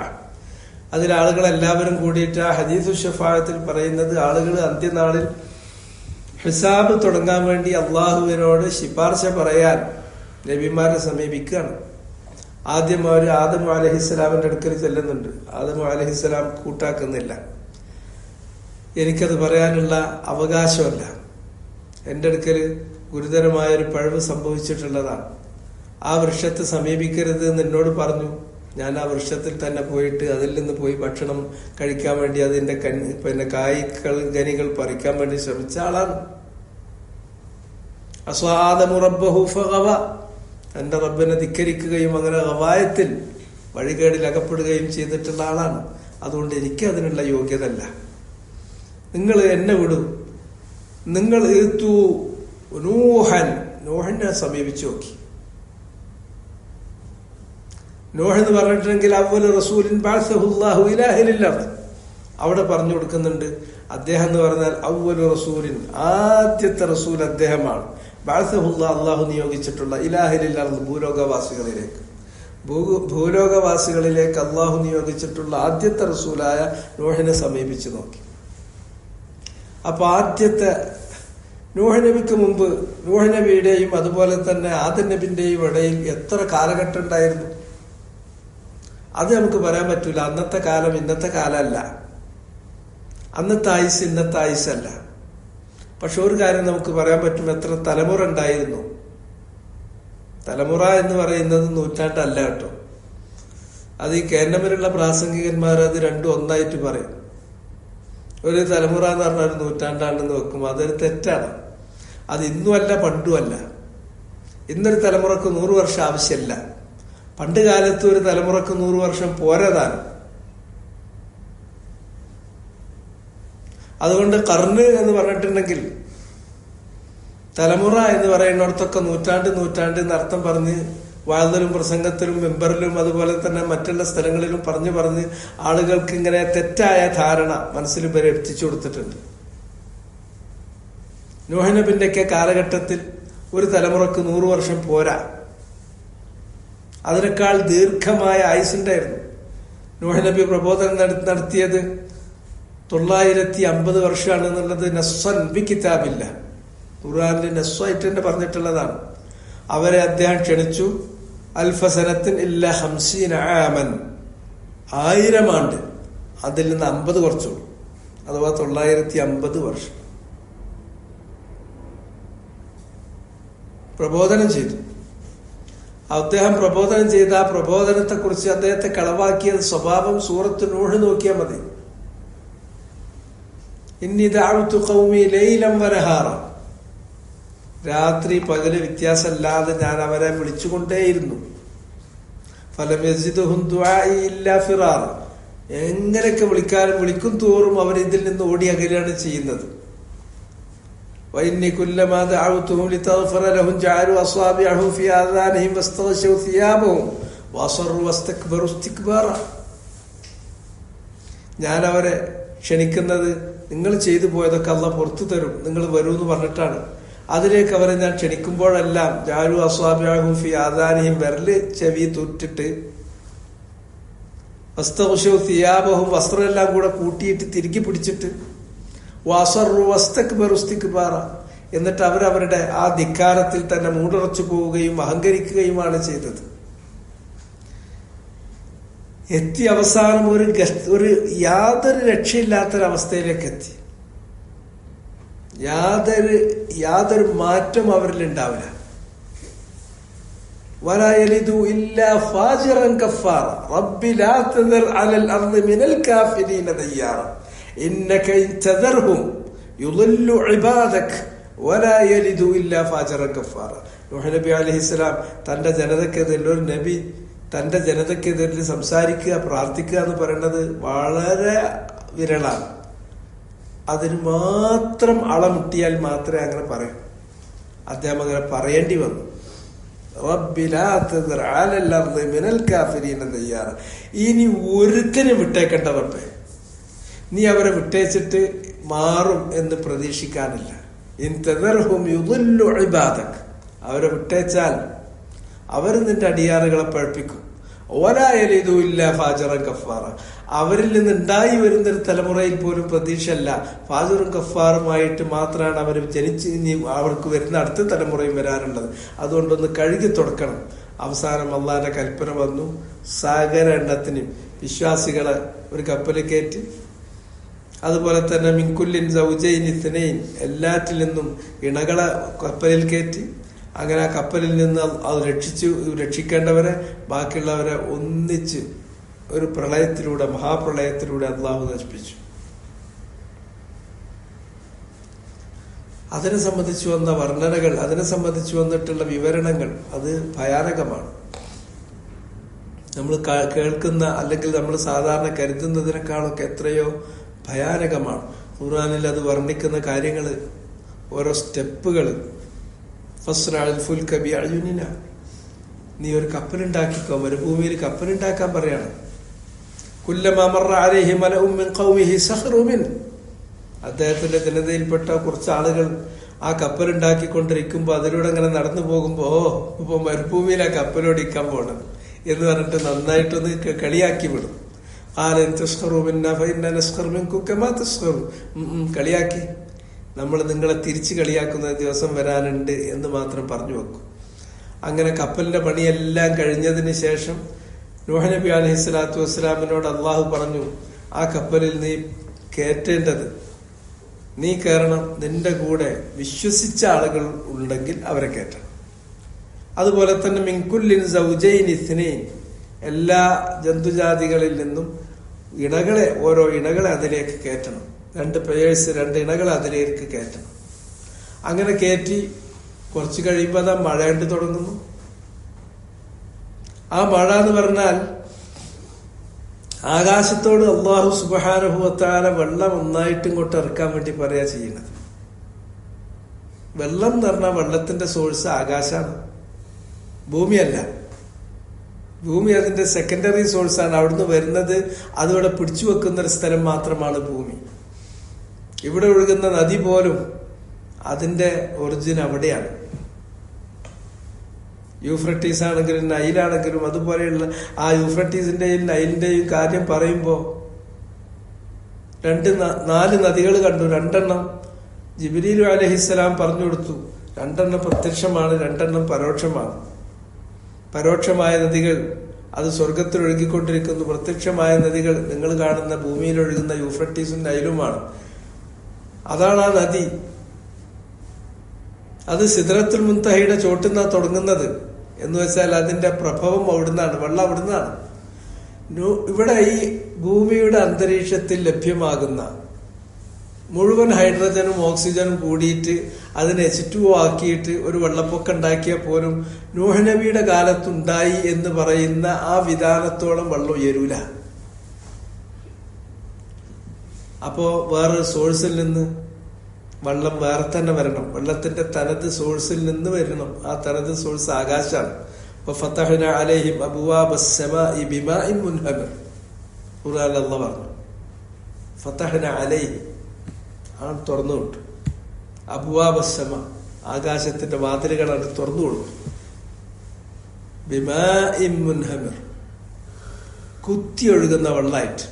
അതിൽ ആളുകളെല്ലാവരും കൂടിയിട്ട് ആ ഹദീസു ഷഫാഅത്തിൽ പറയുന്നത് ആളുകൾ അന്ത്യനാളിൽ ഹിസാബ് തുടങ്ങാൻ വേണ്ടി അള്ളാഹുവിനോട് ശിപാർശ പറയാൻ നബിമാരെ സമീപിക്കുകയാണ്. ആദ്യം അവർ ആദം അലൈഹിസ്സലാമിന്റെ അടുക്കൽ ചെല്ലുന്നുണ്ട്. ആദം അലൈഹിസ്സലാം കൂട്ടാക്കുന്നില്ല. എനിക്കത് പറയാനുള്ള അവകാശമല്ല, എൻ്റെ അടുക്കൽ ഗുരുതരമായൊരു പഴവ് സംഭവിച്ചിട്ടുള്ളതാണ്, ആ വൃക്ഷത്തെ സമീപിക്കരുത് എന്ന് എന്നോട് പറഞ്ഞു. ഞാൻ ആ വൃക്ഷത്തിൽ തന്നെ പോയിട്ട് അതിൽ നിന്ന് പോയി ഭക്ഷണം കഴിക്കാൻ വേണ്ടി അതിന്റെ കായ്കൾ ഗനികൾ പറിക്കാൻ വേണ്ടി ശ്രമിച്ച ആളാണ്. അസ്വാദമു റബ്ബഹു ഫഗവ, തന്റെ റബ്ബിനെ ധിക്കരിക്കുകയും അങ്ങനെ ഗവായത്തിൽ വഴികേടിൽ അകപ്പെടുകയും ചെയ്തിട്ടുള്ള ആളാണ്. അതുകൊണ്ട് എനിക്ക് അതിനുള്ള യോഗ്യത അല്ല. നിങ്ങൾ എന്നെ വിടും. നിങ്ങൾ നൂഹനെ സമീപിച്ചു നോക്കി. നൂഹ് എന്ന് പറഞ്ഞിട്ടുണ്ടെങ്കിൽ അവ്വലു റസൂലിൻ ബഅസഹുല്ലാഹു ഇലാ അഹ്ലിൽ അർദ്, അവിടെ പറഞ്ഞു കൊടുക്കുന്നുണ്ട്. അദ്ദേഹം എന്ന് പറഞ്ഞാൽ അവ്വലു റസൂലിൻ, ആദ്യത്തെ റസൂൽ അദ്ദേഹമാണ്. ബഅസഹുല്ലാഹ്, അള്ളാഹു നിയോഗിച്ചിട്ടുള്ള ഇലാ അഹ്ലിൽ അർദ്, ഭൂലോകവാസികളിലേക്ക് അള്ളാഹു നിയോഗിച്ചിട്ടുള്ള ആദ്യത്തെ റസൂലായ നൂഹിനെ സമീപിച്ചു നോക്കി. അപ്പൊ ആദ്യത്തെ നൂഹ് നബിക്ക് മുമ്പ് നൂഹ് നബിയുടെയും അതുപോലെ തന്നെ ആദം നബിന്റെയും ഇടയിൽ എത്ര കാലഘട്ടം ഉണ്ടായിരുന്നു അത് നമുക്ക് പറയാൻ പറ്റൂല. അന്നത്തെ കാലം ഇന്നത്തെ കാലമല്ല, അന്നത്തെ ആയുസ് ഇന്നത്തെ ആയുസല്ല. പക്ഷെ ഒരു കാര്യം നമുക്ക് പറയാൻ പറ്റും, എത്ര തലമുറ ഉണ്ടായിരുന്നു. തലമുറ എന്ന് പറയുന്നത് നൂറ്റാണ്ടല്ല കേട്ടോ. അത് ഈ കേരളത്തിലുള്ള പ്രാസംഗികന്മാർ അത് രണ്ടും ഒന്നായിട്ട് പറയും. ഒരു തലമുറ എന്ന് പറഞ്ഞാൽ ഒരു നൂറ്റാണ്ടാണെന്ന് വെക്കും, അതൊരു തെറ്റാണ്. അത് ഇന്നുമല്ല പണ്ടുമല്ല. ഇന്നൊരു തലമുറക്ക് 100 വർഷം ആവശ്യമില്ല. പണ്ട് കാലത്ത് ഒരു തലമുറക്ക് 100 വർഷം പോരതാണ്. അതുകൊണ്ട് കർണ് എന്ന് പറഞ്ഞിട്ടുണ്ടെങ്കിൽ തലമുറ എന്ന് പറയുന്നിടത്തൊക്കെ നൂറ്റാണ്ട് എന്നർത്ഥം പറഞ്ഞ് വാതിലും പ്രസംഗത്തിലും മെമ്പറിലും അതുപോലെ തന്നെ മറ്റുള്ള സ്ഥലങ്ങളിലും പറഞ്ഞ് ആളുകൾക്ക് ഇങ്ങനെ തെറ്റായ ധാരണ മനസ്സിൽ വരെ എത്തിച്ചു കൊടുത്തിട്ടുണ്ട്. നൂഹ് നബിന്റെയൊക്കെ കാലഘട്ടത്തിൽ ഒരു തലമുറക്ക് 100 വർഷം പോരാ, അതിനേക്കാൾ ദീർഘമായ ആയുസുണ്ടായിരുന്നു. നൂഹ് നബി പ്രബോധനം നടത്തിയത് 950 വർഷമാണ് എന്നുള്ളത് നസ്സൻ ബി കിതാബില്ല, ഖുർആനിൽ നസ്സായിട്ട് തന്നെ പറഞ്ഞിട്ടുള്ളതാണ്. അവരെ അദ്ദേഹം ക്ഷണിച്ചു. അൽഫസനത്തിൻ ഇല്ല 50 ആമൻ, 1000 ആണ്ട്, അതിൽ നിന്ന് 50 കുറച്ചുള്ളൂ, അഥവാ 950 വർഷം പ്രബോധനം ചെയ്തു. അദ്ദേഹം പ്രബോധനം ചെയ്ത ആ പ്രബോധനത്തെ കുറിച്ച് അദ്ദേഹത്തെ കളവാക്കിയ സ്വഭാവം സൂറത്ത് നൂഹ് നോക്കിയാൽ മതി. ഇന്നി ദഅവ്തു ഖൗമി ലൈലൻ വനഹാറ, രാത്രി പകല് വ്യത്യാസമല്ലാതെ ഞാൻ അവരെ വിളിച്ചുകൊണ്ടേയിരുന്നു. ഫലം യസിദുഹും ദുആഇ ഇല്ലാ ഫിറാറ, എങ്ങനെയൊക്കെ വിളിക്കും തോറും അവർ ഇതിൽ നിന്ന് ഓടി അകലാണ് ചെയ്യുന്നത്. وإني كلما دعوتهم لتغفر لهم جعلوا أصابعهم في آذانهم واستغشوا ثيابهم وأصروا واستكبروا استكبارا. ഞാൻ അവരെ ക്ഷണിക്കുന്നത് നിങ്ങൾ ചെയ്തു പോയതൊക്കെ അള്ളാഹ് പുറത്തു തരും, നിങ്ങൾ വരൂ എന്ന് പറഞ്ഞിട്ടാണ്. അതിലേക്ക് അവരെ ഞാൻ ക്ഷണിക്കുമ്പോഴെല്ലാം ജഅലു അസ്വാബിഅഹും ഫി ആദാനിഹിം, വിരല് ചെവി തൂറ്റിട്ട്, വസ്തഗ്ശൗ സിയാബഹും, വസ്ത്രമെല്ലാം കൂടെ കൂട്ടിയിട്ട് തിരുകി പിടിച്ചിട്ട്, വസറു വസ്തക്ബറു ഇസ്തിക്ബാറ, എന്നിട്ട് അവരവരുടെ ആ ധിക്കാരത്തിൽ തന്നെ മൂടുറച്ചു പോവുകയും അഹങ്കരിക്കുകയുമാണ് ചെയ്തത്. എത്തി അവസാനം ഒരു യാതൊരു രക്ഷയില്ലാത്തൊരവസ്ഥയിലേക്ക് എത്തി. യാതൊരു മാറ്റം അവരിൽ ഉണ്ടാവില്ല. വലാ യലിദു ഇല്ലാ ഫാജിറൻ കഫാറ റബ്ബി ലാ തദർ അലൽ അർദി മിനൽ കാഫിരീന ദയ്യാറ ഇന്നക ഇൻ തദർഹും യുളില്ലു ഇബാദക വലാ യലിദു ഇല്ലാ ഫാജിറൻ കഫാറ. നൂഹ് നബി അലൈഹിസ്സലാം തന്റെ ജനതക്കെതിരെ, ഒരു നബി തന്റെ ജനതക്കെതിരെ സംസാരിക്കുക, പ്രാർത്ഥിക്കുക എന്ന് പറയുന്നത് വളരെ വിരളാണ്. അതിന് മാത്രം അളമുട്ടിയാൽ മാത്രമേ അങ്ങനെ പറയൂ. അദ്ദേഹം അങ്ങനെ പറയേണ്ടി വന്നു. റബ്ബി ലാ തദർ അലൽ അർദി മിനൽ കാഫിരീന ദയ്യാറ, ഇനി ഒരുത്തനെ വിട്ടേക്കണ്ട റബ്ബേ, നീ അവരെ വിട്ടേച്ചിട്ട് മാറും എന്ന് പ്രതീക്ഷിക്കാനില്ല. ഇൻ തദർഹും യുദില്ലു ഇബാദക്, അവരെ വിട്ടേച്ചാൽ അവർ നിന്റെ അടിയാറുകളെ പഴപ്പിക്കും. വലാ യലിദു ഇല്ലാ ഫാജിറൻ കഫാറ, അവരിൽ നിന്ന് ഉണ്ടായി വരുന്നൊരു തലമുറയിൽ പോലും പ്രതീക്ഷയല്ല, ഫാജിറും കഫാറുമായിട്ട് മാത്രമാണ് അവർ ജനിച്ച് ഇനി അവർക്ക് വരുന്ന അടുത്ത തലമുറയും വരാറുള്ളത്. അതുകൊണ്ടൊന്ന് കഴുകി തുടക്കണം. അവസാനം അള്ളാന്റെ കൽപ്പന വന്നു, സകല എണ്ണത്തിനും വിശ്വാസികളെ ഒരു കപ്പലിൽ കയറ്റി, അതുപോലെ തന്നെ മിൻകുല്ലിൻ സൗജൈൻ ഇത്നൈൻ, എല്ലാറ്റിൽ നിന്നും ഇണകളെ കപ്പലിൽ കയറ്റി. അങ്ങനെ ആ കപ്പലിൽ നിന്ന് അത് രക്ഷിക്കേണ്ടവരെ ബാക്കിയുള്ളവരെ ഒന്നിച്ച് ഒരു പ്രളയത്തിലൂടെ, മഹാപ്രളയത്തിലൂടെ അള്ളാഹു നശിപ്പിച്ചു. അതിനെ സംബന്ധിച്ചു വന്ന വർണ്ണനകൾ, അതിനെ സംബന്ധിച്ചു വന്നിട്ടുള്ള വിവരണങ്ങൾ അത് ഭയാനകമാണ്. നമ്മൾ കേൾക്കുന്ന അല്ലെങ്കിൽ നമ്മൾ സാധാരണ കരുതുന്നതിനേക്കാളൊക്കെ എത്രയോ ഭയാനകമാണ്. ഖുർആനിൽ അത് വർണ്ണിക്കുന്ന കാര്യങ്ങൾ, ഓരോ സ്റ്റെപ്പുകൾ. ഫസ്റഅൽ ഫുൽക ബിഅയുനിന, നീ ഒരു കപ്പലുണ്ടാക്കിക്കോ, മരുഭൂമിയിൽ കപ്പലുണ്ടാക്കാൻ പറയാണ്. കുല്ലമാ മറ അലൈഹി മലഉം മിൻ ഖൗമിഹി സഖറു മിൻ, അദ്ദേഹത്തിന്റെ ജനതയിൽപ്പെട്ട കുറച്ച് ആളുകൾ ആ കപ്പലുണ്ടാക്കിക്കൊണ്ടിരിക്കുമ്പോൾ അതിലൂടെ അങ്ങനെ നടന്നു പോകുമ്പോ, ഇപ്പൊ മരുഭൂമിയിൽ ആ കപ്പലോടിക്കാൻ പോകണം എന്ന് പറഞ്ഞിട്ട് നന്നായിട്ടൊന്ന് കളിയാക്കി വിടും. കളിയാക്കി, നമ്മൾ നിങ്ങളെ തിരിച്ചു കളിയാക്കുന്ന ദിവസം വരാനുണ്ട് എന്ന് മാത്രം പറഞ്ഞു വെക്കും. അങ്ങനെ കപ്പലിന്റെ പണിയെല്ലാം കഴിഞ്ഞതിന് ശേഷം നൂഹ് നബി അലൈഹി സ്വലാത്തു വസ്സലാമിനോട് അള്ളാഹു പറഞ്ഞു, ആ കപ്പലിൽ നീ കയറ്റേണ്ടത്, നീ കയറണം, നിന്റെ കൂടെ വിശ്വസിച്ച ആളുകൾ ഉണ്ടെങ്കിൽ അവരെ കയറ്റണം. അതുപോലെ തന്നെ മിൻകുല്ലിൻ സൗജൈൻ ഇത്നൈൻ, എല്ലാ ജന്തുജാതികളിൽ നിന്നും ഇണകളെ, ഓരോ ഇണകളെ അതിലേക്ക് കയറ്റണം. 2 പേഴ്സ്, 2 ഇണകളെ അതിലേക്ക് കയറ്റണം. അങ്ങനെ കയറ്റി കുറച്ച് കഴിയുമ്പോൾ അതാ മഴ കണ്ടു തുടങ്ങുന്നു. ആ മഴ എന്ന് പറഞ്ഞാൽ ആകാശത്തോട് അല്ലാഹു സുബ്ഹാനഹു വ തആല വെള്ളം ഒന്നായിട്ട് ഇങ്ങോട്ട് ഇറക്കാൻ വേണ്ടി പറയാ ചെയ്യുന്നത്. വെള്ളം എന്ന് പറഞ്ഞാൽ വെള്ളത്തിന്റെ സോഴ്സ് ആകാശമാണ്, ഭൂമിയല്ല. ഭൂമി അതിന്റെ സെക്കൻഡറി സോഴ്സാണ്. അവിടുന്ന് വരുന്നത് അതിവിടെ പിടിച്ചു വെക്കുന്ന ഒരു സ്ഥലം മാത്രമാണ് ഭൂമി. ഇവിടെ ഒഴുകുന്ന നദി പോലും അതിന്റെ ഒറിജിൻ അവിടെയാണ്. യൂഫ്രട്ടീസ് ആണെങ്കിലും നൈലാണെങ്കിലും അതുപോലെയുള്ള ആ യൂഫ്രട്ടീസിന്റെയും നൈലിന്റെയും കാര്യം പറയുമ്പോൾ 4 നദികൾ കണ്ടു. 2 ജിബ്രീൽ അലൈഹിസ്സലാം പറഞ്ഞു കൊടുത്തു. 2 പ്രത്യക്ഷമാണ്, 2 പരോക്ഷമാണ്. പരോക്ഷമായ നദികൾ അത് സ്വർഗത്തിൽ ഒഴുകിക്കൊണ്ടിരിക്കുന്നു. പ്രത്യക്ഷമായ നദികൾ നിങ്ങൾ കാണുന്ന ഭൂമിയിൽ ഒഴുകുന്ന യൂഫ്രട്ടീസും നൈലുമാണ്. അതാണ് ആ നദി. അത് സിദ്റത്തുൽ മുൻതഹയുടെ ചോട്ടുന്ന തുടങ്ങുന്നത് എന്ന് വെച്ചാൽ അതിന്റെ പ്രഭവം അവിടുന്നാണ്, വെള്ളം അവിടുന്നാണ്. ഇവിടെ ഈ ഭൂമിയുടെ അന്തരീക്ഷത്തിൽ ലഭ്യമാകുന്ന മുഴുവൻ ഹൈഡ്രജനും ഓക്സിജനും കൂടിയിട്ട് അതിനെ H2O ആക്കിയിട്ട് ഒരു വെള്ളപ്പൊക്കം ഉണ്ടാക്കിയാൽ പോലും നൂഹ് നബിയുടെ കാലത്തുണ്ടായി എന്ന് പറയുന്ന ആ വിധാനത്തോളം വെള്ളം ഉയരൂല. അപ്പോ വേറൊരു സോഴ്സിൽ നിന്ന് വെള്ളം വേറെ തന്നെ വരണം. വെള്ളത്തിന്റെ തനത് സോഴ്സിൽ നിന്ന് വരണം. ആ തനത് സോഴ്സ് ആകാശമാണ്. ഫതഹ്നാ അലൈഹിം അബ്വാബസ് സമാഇ ബിമാഇൻ മുൻഹമിർ. ഖുർആനിൽ അല്ലാഹു പറഞ്ഞു, ഫതഹ്നാ അലൈഹി, ആണ് തുറന്നു വിട്ടു. അബ്വാബസ് സമാ, ആകാശത്തിന്റെ വാതിലുകളാണ് തുറന്നു കൊടുക്കും. ബിമാഇൻ മുൻഹമിർ, കുത്തി ഒഴുകുന്ന വെള്ളമായിട്ട്.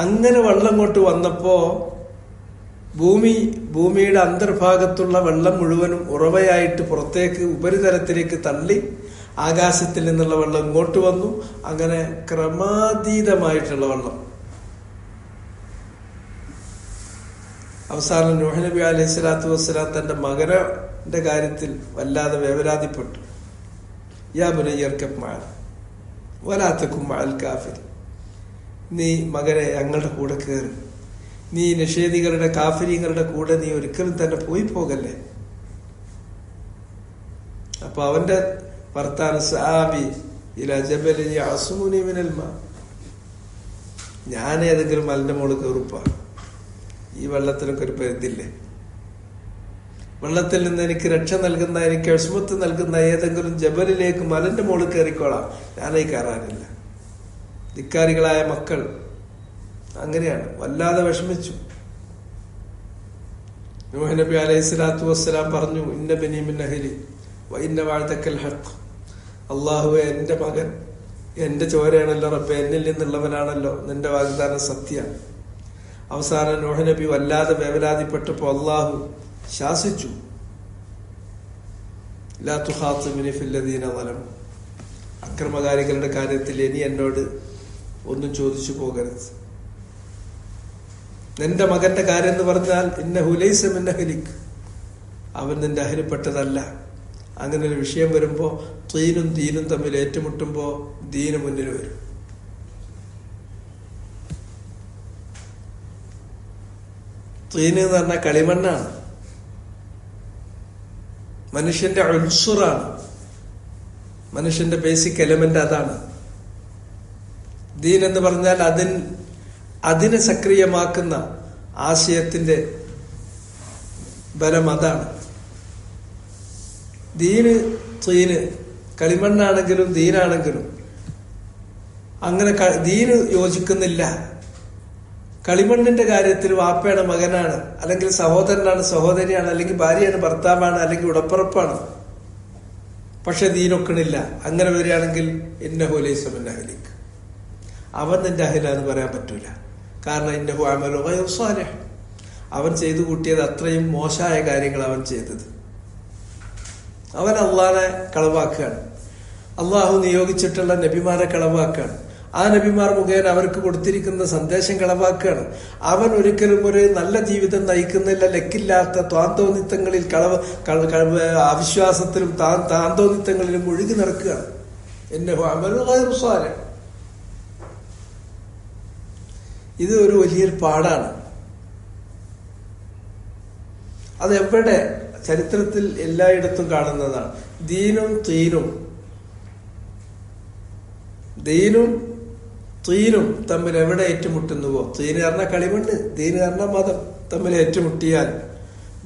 അങ്ങനെ വെള്ളം കൊണ്ട് വന്നപ്പോ ഭൂമിയുടെ അന്തർഭാഗത്തുള്ള വെള്ളം മുഴുവനും ഉറവയായിട്ട് പുറത്തേക്ക് ഉപരിതലത്തിലേക്ക് തള്ളി ആകാശത്തിൽ നിന്നുള്ള വെള്ളം ഇങ്ങോട്ട് വന്നു. അങ്ങനെ ക്രമാതീതമായിട്ടുള്ള വെള്ളം. അവസാനം നൂഹ് നബി അലൈഹി സ്വലാത്തു വസ്സലാം തന്റെ മകന്റെ കാര്യത്തിൽ വല്ലാതെ വേവലാതിപ്പെട്ടു. യാ ബുനയ്യ ഇർകബ് മഅനാ വലാ തകും മഅൽ കാഫിരീൻ, നീ മകനെ ഞങ്ങളുടെ കൂടെ കയറി, നീ നിഷേധികളുടെ കാഫിരീങ്ങളുടെ കൂടെ നീ ഒരിക്കലും തന്നെ പോയി പോകല്ലേ. അപ്പൊ അവന്റെ ഭർത്താവ് സആബി ഇലാ ജബലിൻ യഅസുമുനി മിനൽ മാ, ഞാൻ ഏതെങ്കിലും മലന്റെ മുകളിൽ കയറുപ്പാ, ഈ വെള്ളത്തിനൊക്കെ ഒരു പരിധില്ലേ, വെള്ളത്തിൽ നിന്ന് എനിക്ക് രക്ഷ നൽകുന്ന, എനിക്ക് അസ്മത്ത് നൽകുന്ന ഏതെങ്കിലും ജബലിലേക്ക് മലന്റെ മുകളിൽ കയറിക്കോളാം, ഞാനേ കയറാനില്ല. ധിക്കാരികളായ മക്കൾ അങ്ങനെയാണ്, വല്ലാതെ വിഷമിച്ചു. നൂഹ് നബി അലൈഹി സ്വലാത്തു വസ്സലാം പറഞ്ഞു, ഇന്ന ബനി മിൻ അഹ്ലി വ ഇന്ന വഅദക്കൽ ഹഖ്. അല്ലാഹുവേ, എന്റെ മകൻ എന്റെ ചോരയാണല്ലോ റബ്ബേ, എന്നിൽ നിന്നുള്ളവനാണല്ലോ, നിന്റെ വാഗ്ദാനം സത്യമാണ്. അവസാനം നൂഹ് നബി വല്ലാതെ വേവലാതിപ്പെട്ടപ്പോ അല്ലാഹു ശാസിച്ചു, ലാ തുഖാതിബ്നി ഫില്ലദീന ളലമു. അക്രമകാരികളുടെ കാര്യത്തിൽ ഇനി എന്നോട് ഒന്നും ചോദിച്ചു പോകരുത്. നിന്റെ മകന്റെ കാര്യം എന്ന് പറഞ്ഞാൽ ഇന്നഹു ലൈസ മിൻ അഹ്ലിക്, അവൻ നിന്റെ അഹ്ലിൽപ്പെട്ടതല്ല. അങ്ങനെ ഒരു വിഷയം വരുമ്പോ തീനും ദീനും തമ്മിൽ ഏറ്റുമുട്ടുമ്പോ ദീന് മുന്നിൽ വരും. തീന് എന്ന് പറഞ്ഞാൽ കളിമണ്ണാണ്, മനുഷ്യന്റെ ഉൻസുറാണ്, മനുഷ്യന്റെ ബേസിക് എലമെന്റ് അതാണ്. ദീൻ എന്ന് പറഞ്ഞാൽ അതിനെ സക്രിയമാക്കുന്ന ആശയത്തിന്റെ ബലം അതാണ്. ദീന് തീന് കളിമണ്ണാണെങ്കിലും ദീനാണെങ്കിലും അങ്ങനെ ദീന് യോജിക്കുന്നില്ല. കളിമണ്ണിന്റെ കാര്യത്തിൽ വാപ്പയാണ് മകനാണ്, അല്ലെങ്കിൽ സഹോദരനാണ് സഹോദരിയാണ്, അല്ലെങ്കിൽ ഭാര്യയാണ് ഭർത്താവാണ്, അല്ലെങ്കിൽ ഉടപ്പുറപ്പാണ്. പക്ഷെ ദീനൊക്കണില്ല. അങ്ങനെ വരികയാണെങ്കിൽ ഇന്നഹു ലൈസ മിൻ അഹ്ലിക്, അവൻ നിന്റെ അഹ്ലാന്ന് പറയാൻ പറ്റൂല. കാരണം ഇന്നഹു അമലു ഗൈറു സാലിഹ്, അവൻ ചെയ്തു കൂട്ടിയത് അത്രയും മോശമായ കാര്യങ്ങൾ അവൻ ചെയ്തത്. അവൻ അള്ളാഹനെ കളവാക്കുകയാണ്, അള്ളാഹു നിയോഗിച്ചിട്ടുള്ള നബിമാരെ കളവാക്കുകയാണ്, ആ നബിമാർ മുഖേന അവർക്ക് കൊടുത്തിരിക്കുന്ന സന്ദേശം കളവാക്കുകയാണ്. അവൻ ഒരിക്കലും ഒരു നല്ല ജീവിതം നയിക്കുന്നില്ല, ലക്കില്ലാത്ത താന്തോന്നിത്തങ്ങളിൽ അവിശ്വാസത്തിലും താന്തോന്നിത്തങ്ങളിലും ഒഴുകി നടക്കുകയാണ്. ഇന്നഹു അമലു ഗൈറു സാലിഹ്. ഇത് ഒരു വലിയൊരു പാടാണ്. അതെവിടെ ചരിത്രത്തിൽ എല്ലായിടത്തും കാണുന്നതാണ്. ദീനും തീനും തമ്മിൽ എവിടെ ഏറ്റുമുട്ടുന്നുവോ, തീന് പറഞ്ഞ കളിമണ്ണ്, ദീന് പറഞ്ഞ മതം തമ്മിൽ ഏറ്റുമുട്ടിയാൽ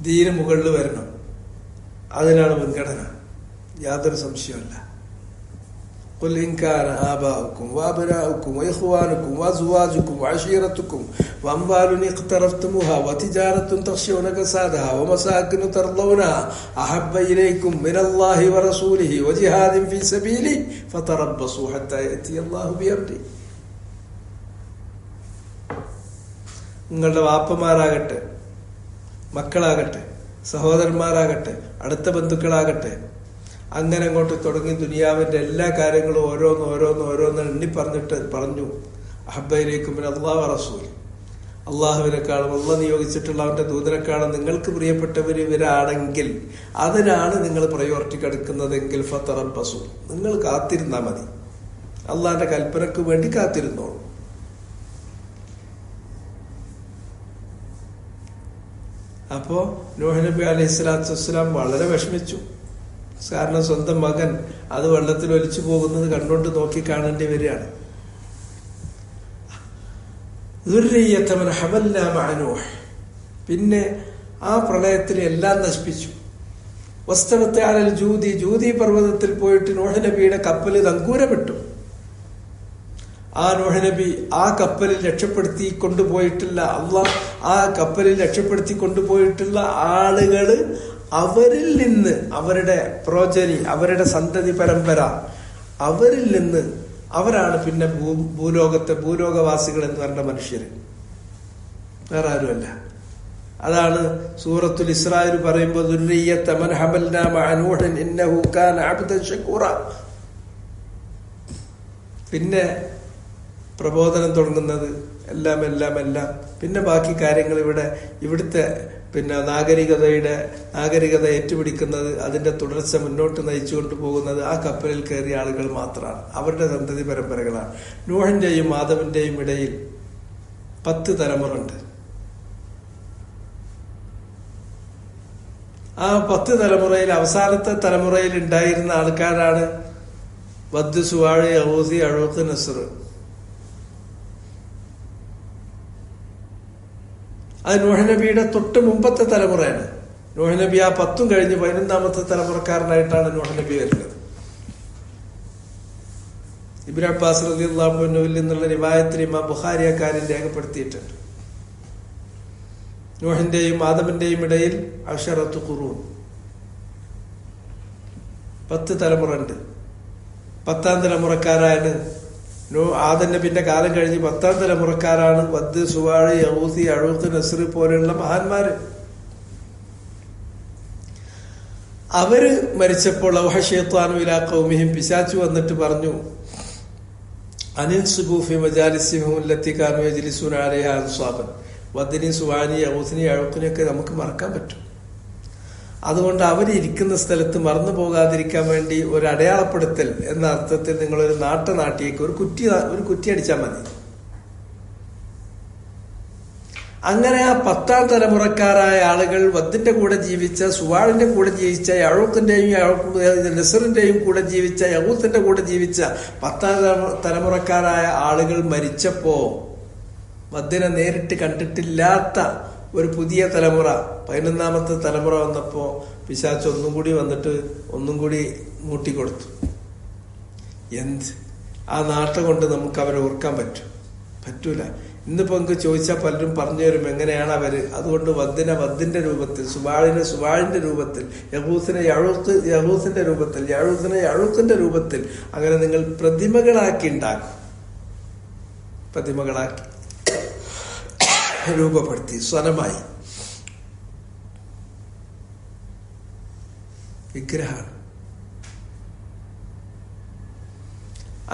ദീന് മുകളിൽ വരണം. അതിനാണ് മുൻഗണന, യാതൊരു സംശയമല്ല. قل إن كان آباؤكم وأبناؤكم وإخوانكم وأزواجكم وعشيرتكم وأموال اقترفتموها وتجارة تخشون كسادها ومساكن ترضونها أحب إليكم من الله ورسوله وجهاد في سبيله فتربصوا حتى يأتي الله بأمره. നിങ്ങളുടെ വാപ്പമാരാകട്ടെ, മക്കളാകട്ടെ, സഹോദരന്മാരാകട്ടെ, അടുത്ത ബന്ധുക്കളാകട്ടെ, അങ്ങനെ അങ്ങോട്ട് തുടങ്ങി ദുനിയാവിന്റെ എല്ലാ കാര്യങ്ങളും ഓരോന്ന് എണ്ണി പറഞ്ഞിട്ട് പറഞ്ഞു, അഹബ്ബയിലേക്കും അല്ലാഹു റസൂൽ, അള്ളാഹുവിനെക്കാളും അള്ളാഹ് നിയോഗിച്ചിട്ടുള്ള അവന്റെ ദൂതനെക്കാളും നിങ്ങൾക്ക് പ്രിയപ്പെട്ടവർ ഇവരാണെങ്കിൽ അതിനാണ് നിങ്ങൾ പ്രയോറിറ്റി കൊടുക്കുന്നതെങ്കിൽ ഫതറബ്ബസു, നിങ്ങൾ കാത്തിരുന്നാ മതി, അള്ളാഹിന്റെ കൽപ്പനക്ക് വേണ്ടി കാത്തിരുന്നോളൂ. അപ്പോ നൂഹ് നബി അലൈഹി സ്വലാത്തു വസ്സലാം വളരെ വിഷമിച്ചു. കാരണം സ്വന്തം മകൻ അത് വെള്ളത്തിൽ ഒലിച്ചു പോകുന്നത് കണ്ടുകൊണ്ട് നോക്കി കാണേണ്ടി വരികയാണ്. പിന്നെ ആ പ്രളയത്തിൽ എല്ലാം നശിപ്പിച്ചു. വസ്തവത്തെ ആലൽ ജൂതി പർവ്വതത്തിൽ പോയിട്ട് നൂഹ് നബിയുടെ കപ്പൽ നങ്കൂരമിട്ടു. ആ നൂഹ് നബി ആ കപ്പലിൽ രക്ഷപ്പെടുത്തി കൊണ്ടുപോയിട്ടുള്ള ആ കപ്പലിൽ രക്ഷപ്പെടുത്തി കൊണ്ടുപോയിട്ടുള്ള ആളുകള് അവരിൽ നിന്ന്, അവരുടെ പ്രോജനി, അവരുടെ സന്തതി പരമ്പര, അവരിൽ നിന്ന് അവരാണ് പിന്നെ ഭൂലോകവാസികൾ എന്ന് പറഞ്ഞ മനുഷ്യര്, വേറെ ആരുമല്ല. അതാണ് സൂറത്തുൽ ഇസ്രായിൽ പറയുമ്പോൾ ദുർരിയ്യത മൻ ഹമൽനാ മഅ നൂഹ് ഇന്നഹു കാന അബ്ദൻ ശകൂറ. പിന്നെ പ്രബോധനം തുടങ്ങുന്നത് എല്ലാം പിന്നെ ബാക്കി കാര്യങ്ങൾ ഇവിടുത്തെ പിന്നെ നാഗരികത ഏറ്റുപിടിക്കുന്നത്, അതിന്റെ തുടർച്ച മുന്നോട്ട് നയിച്ചുകൊണ്ട് പോകുന്നത് ആ കപ്പലിൽ കയറിയ ആളുകൾ മാത്രമാണ്, അവരുടെ സന്തതി പരമ്പരകളാണ്. നൂഹിന്റെയും ആദമിന്റെയും ഇടയിൽ 10 തലമുറ ഉണ്ട്. ആ 10 തലമുറയിൽ അവസാനത്തെ തലമുറയിൽ ഉണ്ടായിരുന്ന ആൾക്കാരാണ് വദ്, സുവാഴ്, യഹൂസി, അഴൂഖ്, നസ്ർ. അത് നൂഹ് നബിയുടെ തൊട്ട് മുമ്പത്തെ തലമുറയാണ്. നൂഹ് നബി ആ 10 കഴിഞ്ഞ് 11ാമത്തെ തലമുറക്കാരനായിട്ടാണ് നൂഹ് നബി വരുന്നത്. ഇബ്നു അബ്ബാസ് റളിയല്ലാഹു അൻഹുവിൽ നിന്നുള്ള റിവായത്തിൽ ഇമാം ബുഖാരി അക്കാര്യം രേഖപ്പെടുത്തിയിട്ടുണ്ട്. നൂഹിന്റെയും ആദമിന്റെയും ഇടയിൽ 10 ഖുറൂൻ, 10 തലമുറ ഉണ്ട്. 10ാം തലമുറക്കാരാണ് ആദം നബിന്റെ കാലം കഴിഞ്ഞ് 10ാം തലമുറക്കാരാണ് വദ്, സുവാഴ്, യഗൂസ്, യഊഖ്, നസ്ർ പോലെയുള്ള മഹാന്മാര്. അവര് മരിച്ചപ്പോൾ ഔഹ ശൈത്വാനു ഇലാ ഖൗമിഹിം, പിശാചു വന്നിട്ട് പറഞ്ഞു, അനിൻസുബൂ ഫി മജാലിസിഹിം അല്ലത്തി കാനൂ യജ്ലിസൂന അലൈഹാ അൻസാബൻ. വദ്ദിനി, സുവാനി, യഊസിനി, യഊഖിനെയൊക്കെ നമുക്ക് മറക്കാൻ പറ്റും. അതുകൊണ്ട് അവരിയ്ക്കുന്ന സ്ഥലത്ത് മറന്നു പോകാതിരിക്കാൻ വേണ്ടി ഒരു അടയാളപ്പെടുത്തൽ എന്ന അർത്ഥത്തിൽ നിങ്ങളൊരു നാട്ടിയേക്ക് ഒരു കുറ്റി അടിച്ചാൽ മതി. അങ്ങനെ ആ 10ാം തലമുറക്കാരായ ആളുകൾ വദ്ദിന്റെ കൂടെ ജീവിച്ച, സുവാളിന്റെ കൂടെ ജീവിച്ച, യഊഖിന്റെയും നസറിന്റെയും കൂടെ ജീവിച്ച, യഗൂത്തിന്റെ കൂടെ ജീവിച്ച 10ാം തലമുറക്കാരായ ആളുകൾ മരിച്ചപ്പോ വദ്ദിനെ നേരിട്ട് കണ്ടിട്ടില്ലാത്ത ഒരു പുതിയ തലമുറ, 11ാമത്തെ തലമുറ വന്നപ്പോ പിശാച് ഒന്നും കൂടി വന്നിട്ട് ഒന്നും കൂടി മൂട്ടിക്കൊടുത്തു. ആ നാട്ട കൊണ്ട് നമുക്ക് അവരെ ഓർക്കാൻ പറ്റൂല. ഇന്നിപ്പോ നമുക്ക് ചോദിച്ചാൽ പലരും പറഞ്ഞു തരും എങ്ങനെയാണ് അവര്. അതുകൊണ്ട് വദ്ദിനെ വദ്ദിന്റെ രൂപത്തിൽ, സുവാളിനെ സുവാളിന്റെ രൂപത്തിൽ, യഗൂസിനെ യഗൂസിന്റെ രൂപത്തിൽ, യഊഖിനെ യഊഖിന്റെ രൂപത്തിൽ അങ്ങനെ നിങ്ങൾ പ്രതിമകളാക്കി രൂപപ്പെടുത്തി സ്വനമായി വിഗ്രഹമാണ്.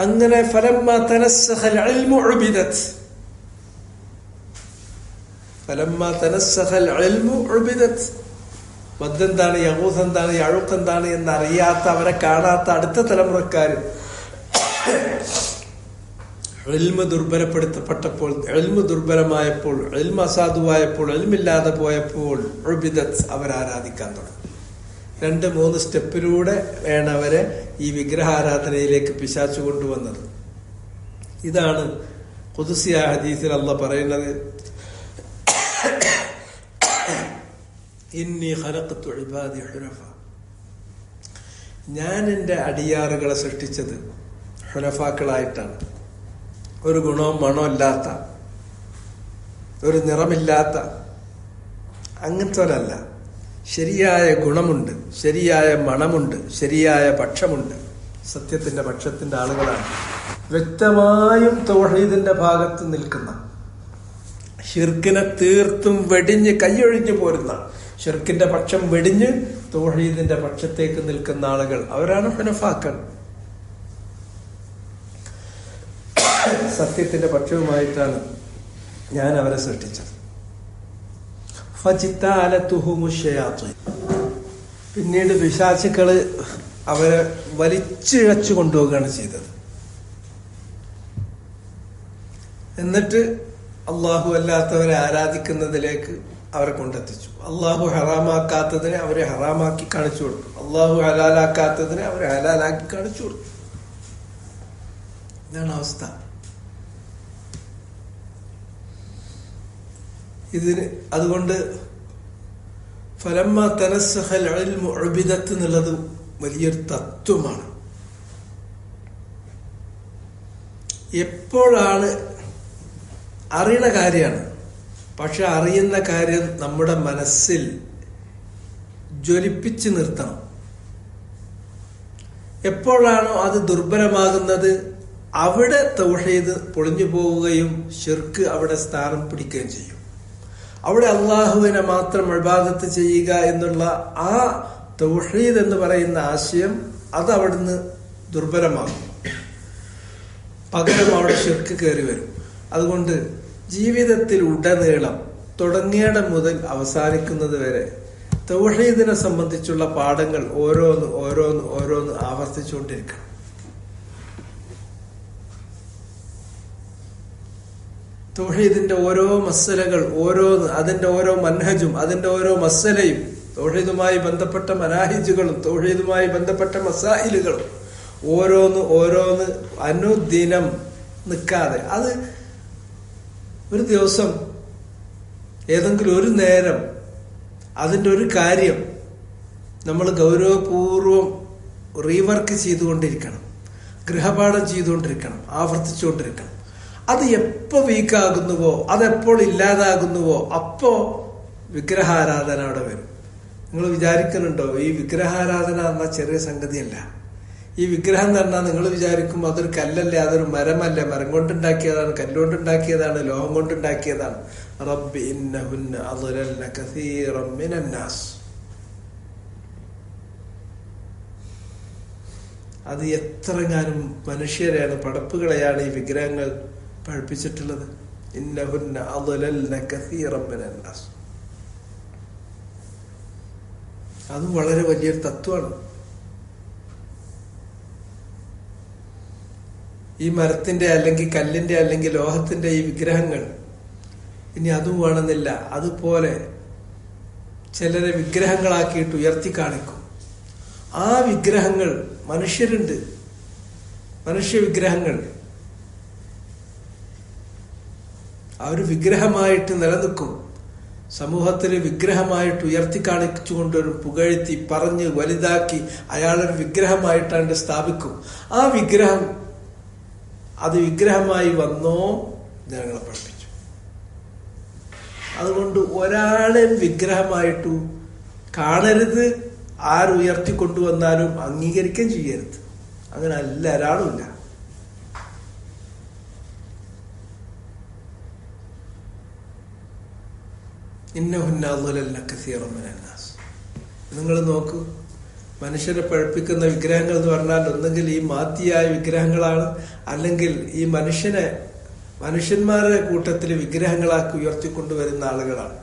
അങ്ങനെ ഫലമ്മാ തനസ്സഖൽ ഇൽമു ഉബിദത്, വദ്ദെന്താണ്, യഗൂസ് എന്താണ്, യഊഖ് എന്താണ് എന്നറിയാത്ത, അവരെ കാണാത്ത അടുത്ത തലമുറക്കാര് ഇൽമ് ദുർബലപ്പെടുത്തപ്പെട്ടപ്പോൾ, ഇൽമ് ദുർബലമായപ്പോൾ, ഇൽമ് അസാധുവായപ്പോൾ, ഇൽമില്ലാതെ പോയപ്പോൾ ഉബിദത്, അവരാരാധിക്കാൻ തുടങ്ങി. 2-3 സ്റ്റെപ്പിലൂടെ വേണം അവരെ ഈ വിഗ്രഹാരാധനയിലേക്ക് പിശാചു കൊണ്ടുവന്നത്. ഇതാണ് ഖുദ്സിയ ഹദീസിൽ അല്ലാഹ് പറയുന്നത്, ഇന്നി ഖലഖതു ഇബാദി ഹുനഫ, ഞാൻ എൻ്റെ അടിയാറുകളെ സൃഷ്ടിച്ചത് ഹുനഫാക്കളായിട്ടാണ്. ഒരു ഗുണവും മണവും ഇല്ലാത്ത, ഒരു നിറമില്ലാത്ത, അങ്ങനത്തെ ശരിയായ ഗുണമുണ്ട്, ശരിയായ മണമുണ്ട്, ശരിയായ പക്ഷമുണ്ട്, സത്യത്തിന്റെ പക്ഷത്തിന്റെ ആളുകളാണ്. വ്യക്തമായും തൗഹീദിന്റെ ഭാഗത്ത് നിൽക്കുന്ന, ഷിർക്കിനെ തീർത്തും വെടിഞ്ഞ് കൈയൊഴിഞ്ഞു പോരുന്ന, ഷിർക്കിന്റെ പക്ഷം വെടിഞ്ഞ് തൗഹീദിന്റെ പക്ഷത്തേക്ക് നിൽക്കുന്ന ആളുകൾ, അവരാണ് ഹുനഫാക്കൾ. സത്യത്തിന്റെ പക്ഷവുമായിട്ടാണ് ഞാൻ അവരെ സൃഷ്ടിച്ചത്. പിന്നീട് പിശാചുക്കള് അവരെ വലിച്ചിഴച്ചു കൊണ്ടുപോവുകയാണ് ചെയ്തത്. എന്നിട്ട് അള്ളാഹു അല്ലാത്തവരെ ആരാധിക്കുന്നതിലേക്ക് അവരെ കൊണ്ടെത്തിച്ചു. അള്ളാഹു ഹറാമാക്കാത്തതിനെ അവരെ ഹറാമാക്കി കാണിച്ചു കൊടുത്തു. അള്ളാഹു ഹലാലാക്കാത്തതിനെ അവരെ ഹലാലാക്കി കാണിച്ചു കൊടുത്തു. ഇതാണ് അവസ്ഥ. അതുകൊണ്ട് ഫലമ്മ തനസ്സഖൽ ഇൽമു ഉബിദത്ത് എന്നുള്ളത് വലിയൊരു തത്വമാണ്. എപ്പോഴാണ് അറിയണ കാര്യമാണ്, പക്ഷെ അറിയുന്ന കാര്യം നമ്മുടെ മനസ്സിൽ ജ്വലിപ്പിച്ച് നിർത്തണം. എപ്പോഴാണോ അത് ദുർബലമാകുന്നത്, അവിടെ തൗഹീദ് പൊളിഞ്ഞു പോവുകയും ശിർക്ക് അവിടെ സ്ഥാനം പിടിക്കുകയും ചെയ്യും. അവിടെ അള്ളാഹുവിനെ മാത്രം ഇബാദത്ത് ചെയ്യുക എന്നുള്ള ആ തൗഹീദ് എന്ന് പറയുന്ന ആശയം അത് അവിടുന്ന് ദുർബലമാകും. പകരം അവിടെ ശിർക്ക് കയറി വരും. അതുകൊണ്ട് ജീവിതത്തിൽ ഉടനീളം തുടങ്ങിയിടം മുതൽ അവസാനിക്കുന്നത് വരെ തൗഹീദിനെ സംബന്ധിച്ചുള്ള പാഠങ്ങൾ ഓരോന്ന് ആവർത്തിച്ചുകൊണ്ടിരിക്കണം. തൗഹീദിന്റെ ഓരോ മസലകൾ, അതിന്റെ ഓരോ മൻഹജും, അതിന്റെ ഓരോ മസലയും, തൗഹീദുമായി ബന്ധപ്പെട്ട മനാഹിജുകളും തൗഹീദുമായി ബന്ധപ്പെട്ട മസായിലുകളും ഓരോന്ന് അനുദിനം നിൽക്കാതെ, അത് ഒരു ദിവസം ഏതെങ്കിലും ഒരു നേരം അതിന്റെ ഒരു കാര്യം നമ്മൾ ഗൗരവപൂർവം റീവർക്ക് ചെയ്തുകൊണ്ടിരിക്കണം, ഗൃഹപാഠം ചെയ്തുകൊണ്ടിരിക്കണം, ആവർത്തിച്ചുകൊണ്ടിരിക്കണം. അത് എപ്പോ വീക്കാകുന്നുവോ, അതെപ്പോൾ ഇല്ലാതാകുന്നുവോ, അപ്പോ വിഗ്രഹാരാധന അവിടെ വരും. നിങ്ങൾ വിചാരിക്കുന്നുണ്ടോ ഈ വിഗ്രഹാരാധന എന്ന ചെറിയ സംഗതിയല്ല. ഈ വിഗ്രഹം എന്ന് പറഞ്ഞാൽ നിങ്ങൾ വിചാരിക്കും അതൊരു കല്ലല്ലേ, അതൊരു മരമല്ല, മരം കൊണ്ടുണ്ടാക്കിയതാണ്, കല്ലുകൊണ്ടുണ്ടാക്കിയതാണ്, ലോഹം കൊണ്ടുണ്ടാക്കിയതാണ്. റബ്ബി ഇന്നഹുന്ന അദ്ലൽന കസീറൻ മിനന്നാസ്. അത് എത്രങ്ങാനും മനുഷ്യരെയാണ്, പടപ്പുകളെയാണ് ഈ വിഗ്രഹങ്ങൾ പഠിപ്പിച്ചിട്ടുള്ളത്. ഇന്നഹുന്ന അദ്ലൽന കസീറൻ മിനന്നാസ്. അത് വളരെ വലിയൊരു തത്വമാണ്. ഈ മരത്തിന്റെ അല്ലെങ്കിൽ കല്ലിന്റെ അല്ലെങ്കിൽ ലോഹത്തിന്റെ ഈ വിഗ്രഹങ്ങൾ ഇനി അതും വേണമെന്നില്ല, അതുപോലെ ചിലരെ വിഗ്രഹങ്ങളാക്കിയിട്ട് ഉയർത്തി കാണിക്കും. ആ വിഗ്രഹങ്ങൾ മനുഷ്യരുണ്ട്, മനുഷ്യ വിഗ്രഹങ്ങൾ. അവർ വിഗ്രഹമായിട്ട് നിലനിൽക്കും. സമൂഹത്തിൽ വിഗ്രഹമായിട്ട് ഉയർത്തി കാണിച്ചുകൊണ്ടൊരു പുകഴ്ത്തി പറഞ്ഞ് വലുതാക്കി അയാളൊരു വിഗ്രഹമായിട്ടാണ്ട് സ്ഥാപിക്കും. ആ വിഗ്രഹം അത് വിഗ്രഹമായി വന്നോ ജനങ്ങളെ പഠിപ്പിച്ചു. അതുകൊണ്ട് ഒരാളെ വിഗ്രഹമായിട്ടു കാണരുത്, ആരുയർത്തിക്കൊണ്ടുവന്നാലും അംഗീകരിക്കുകയും ചെയ്യരുത്. അങ്ങനെ അല്ല ഒരാളുമില്ല. നിങ്ങൾ നോക്കൂ, മനുഷ്യരെ പഴപ്പിക്കുന്ന വിഗ്രഹങ്ങൾ എന്ന് പറഞ്ഞാൽ ഒന്നെങ്കിൽ ഈ മാത്തിയായ വിഗ്രഹങ്ങളാണ്, അല്ലെങ്കിൽ ഈ മനുഷ്യന്മാരുടെ കൂട്ടത്തിൽ വിഗ്രഹങ്ങളാക്കി ഉയർത്തിക്കൊണ്ടുവരുന്ന ആളുകളാണ്.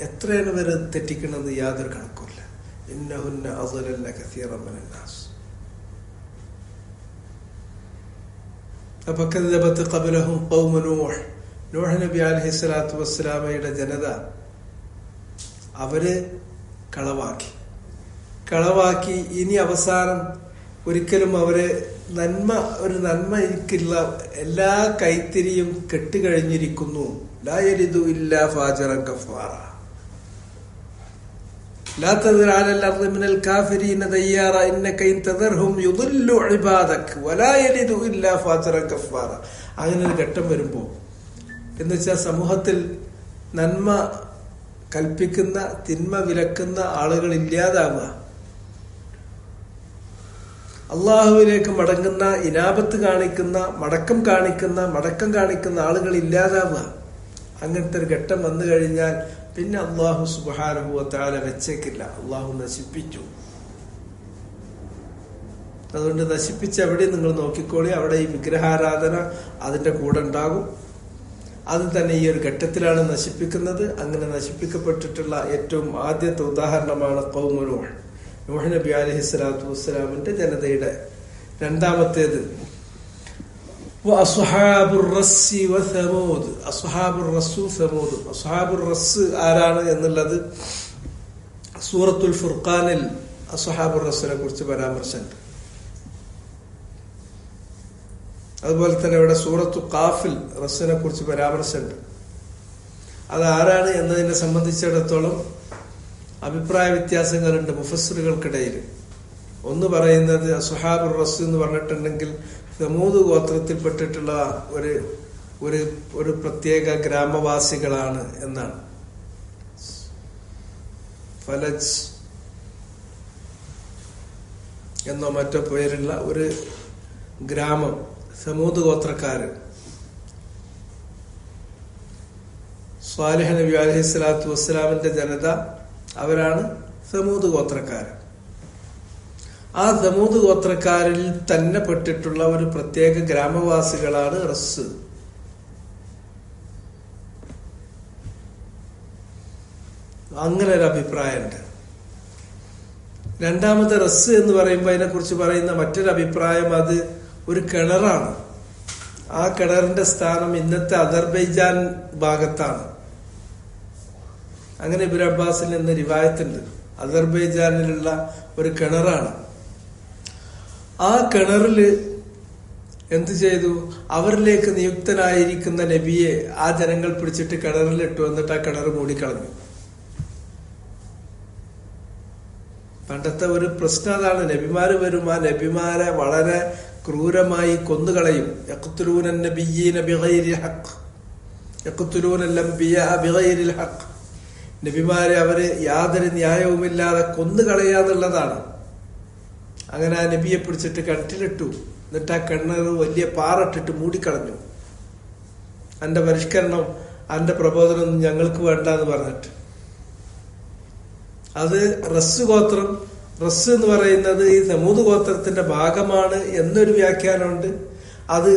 എത്രയാണ് വരെ തെറ്റിക്കണമെന്ന് യാതൊരു കണക്കുമില്ല. ഇന്നഹുന്ന അദ്ലൽന കസീറൻ മിനന്നാസ്. ഫകദബത് ഖബ്ലഹും ഖൗമു നൂഹ്. നൂഹ് നബി അലൈഹിസ്സലാത്തു വസ്സലാമയുടെ ജനത അവര് കളവാക്കി. ഇനി അവസാനം ഒരിക്കലും അവര് ഒരു നന്മയ്ക്കുള്ള എല്ലാ കൈത്തിരിയും കെട്ടുകഴിഞ്ഞിരിക്കുന്നു. ലാ യലിദു ഇല്ലാ ഫാജിറൻ കഫാറ. ലാ തദർ അലൽ അർളി മിനൽ കാഫിരീന ദയ്യാറ ഇന്നക ഇൻ തദർഹും യുദില്ലു ഇബാദക വലാ യലിദു ഇല്ലാ ഫാജിറൻ കഫാറ. അങ്ങനെ ഒരു ഘട്ടം വരുമ്പോൾ, എന്നുവെച്ചാൽ സമൂഹത്തിൽ നന്മ കൽപ്പിക്കുന്ന തിന്മ വിലക്കുന്ന ആളുകൾ ഇല്ലാതാവുക, അള്ളാഹുവിലേക്ക് മടങ്ങുന്ന, ഇനാബത്ത് കാണിക്കുന്ന, മടക്കം കാണിക്കുന്ന ആളുകൾ ഇല്ലാതാവുക. അങ്ങനത്തെ ഒരു ഘട്ടം വന്നു കഴിഞ്ഞാൽ പിന്നെ അള്ളാഹു സുബ്ഹാനഹു വ തആല വെച്ചേക്കില്ല. അള്ളാഹു നശിപ്പിച്ചു. അതുകൊണ്ട് നശിപ്പിച്ച് എവിടെ നിങ്ങൾ നോക്കിക്കോളി, അവിടെ ഈ വിഗ്രഹാരാധന അതിന്റെ കൂടെ ഉണ്ടാകും. അത് തന്നെ ഈ ഒരു ഘട്ടത്തിലാണ് നശിപ്പിക്കുന്നത്. അങ്ങനെ നശിപ്പിക്കപ്പെട്ടിട്ടുള്ള ഏറ്റവും ആദ്യത്തെ ഉദാഹരണമാണ് ഖൗമു നൂഹ്. നൂഹ് നബി അലൈഹിസ്സലാത്തു വസ്സലാമിന്റെ ജനതയുടെ. രണ്ടാമത്തേത് അസ്ഹാബുർ റസ്സി വസമൂദ്. അസ്ഹാബുർ റസ്സും സമൂദും. അസ്ഹാബുർ റസ്സ് ആരാണ് എന്നുള്ളത് സൂറത്തുൽ ഫുർഖാനിൽ അസ്ഹാബുർ റസ്സിനെ കുറിച്ച് പരാമർശമുണ്ട്. അതുപോലെ തന്നെ ഇവിടെ സൂറത്തു ഖാഫിൽ റസ്സിനെ കുറിച്ച് പരാമർശമുണ്ട്. അത് ആരാണ് എന്നതിനെ സംബന്ധിച്ചിടത്തോളം അഭിപ്രായ വ്യത്യാസങ്ങളുണ്ട് മുഫസ്സിറുകൾക്കിടയിൽ. ഒന്ന് പറയുന്നത് അസ്ഹാബുർ റസ് എന്ന് പറഞ്ഞിട്ടുണ്ടെങ്കിൽ സമൂദ് ഗോത്രത്തിൽപ്പെട്ടിട്ടുള്ള ഒരു പ്രത്യേക ഗ്രാമവാസികളാണ് എന്നാണ്. ഫലജ് എന്നോ മറ്റോ പേരുള്ള ഒരു ഗ്രാമം, സമൂദ് ഗോത്രക്കാര്. സ്വാലിഹ് നബി അലൈഹിസ്സലാത്തു വസ്സലാമിന്റെ ജനത അവരാണ് സമൂദ് ഗോത്രക്കാര്. ആ സമൂദ് ഗോത്രക്കാരിൽ തന്നെ പെട്ടിട്ടുള്ള ഒരു പ്രത്യേക ഗ്രാമവാസികളാണ് റസ്. അങ്ങനെ ഒരു അഭിപ്രായമുണ്ട്. രണ്ടാമത്തെ റസ് എന്ന് പറയുമ്പോൾ അതിനെ കുറിച്ച് പറയുന്ന മറ്റൊരു അഭിപ്രായം അത് ഒരു കിണറാണ്. ആ കിണറിന്റെ സ്ഥാനം ഇന്നത്തെ അസർബൈജാൻ ഭാഗത്താണ്. അങ്ങനെ ഇബ്നു അബ്ബാസിൽ നിന്ന് റിവായത്തുണ്ട്. അസർബൈജാനിലുള്ള ഒരു കിണറാണ്. ആ കിണറില് എന്ത് ചെയ്തു? അവരിലേക്ക് നിയുക്തനായിരിക്കുന്ന നബിയെ ആ ജനങ്ങൾ പിടിച്ചിട്ട് കിണറിലിട്ടു. എന്നിട്ട് ആ കിണർ മൂടിക്കളഞ്ഞു. പണ്ടത്തെ ഒരു പ്രശ്നം അതാണ്. നബിമാര് വരും, ആ നബിമാരെ വളരെ ക്രൂരമായി കൊന്നുകളയും. യഖ്തുലൂന നബിയ്യീന ബിഗൈരിൽ ഹഖ്, യഖ്തുലൂന അൽ അംബിയാ ബിഗൈരിൽ ഹഖ്. നബിമാരെ അവര് യാതൊരു ന്യായവുമില്ലാതെ കൊന്നുകളയാന്നുള്ളതാണ്. അങ്ങനെ ആ നബിയെ പിടിച്ചിട്ട് കിണറ്റിലിട്ടു. എന്നിട്ട് ആ കിണർ വലിയ പാറട്ടിട്ട് മൂടിക്കളഞ്ഞു. അന്റെ പരിഷ്കരണം, അന്റെ പ്രബോധനം ഞങ്ങൾക്ക് വേണ്ട എന്ന് പറഞ്ഞിട്ട്. അത് റസ് ഗോത്രം, റസ് എന്ന് പറയുന്നത് ഈ സമൂത് ഗോത്രത്തിന്റെ ഭാഗമാണ് എന്നൊരു വ്യാഖ്യാനമുണ്ട്. അത്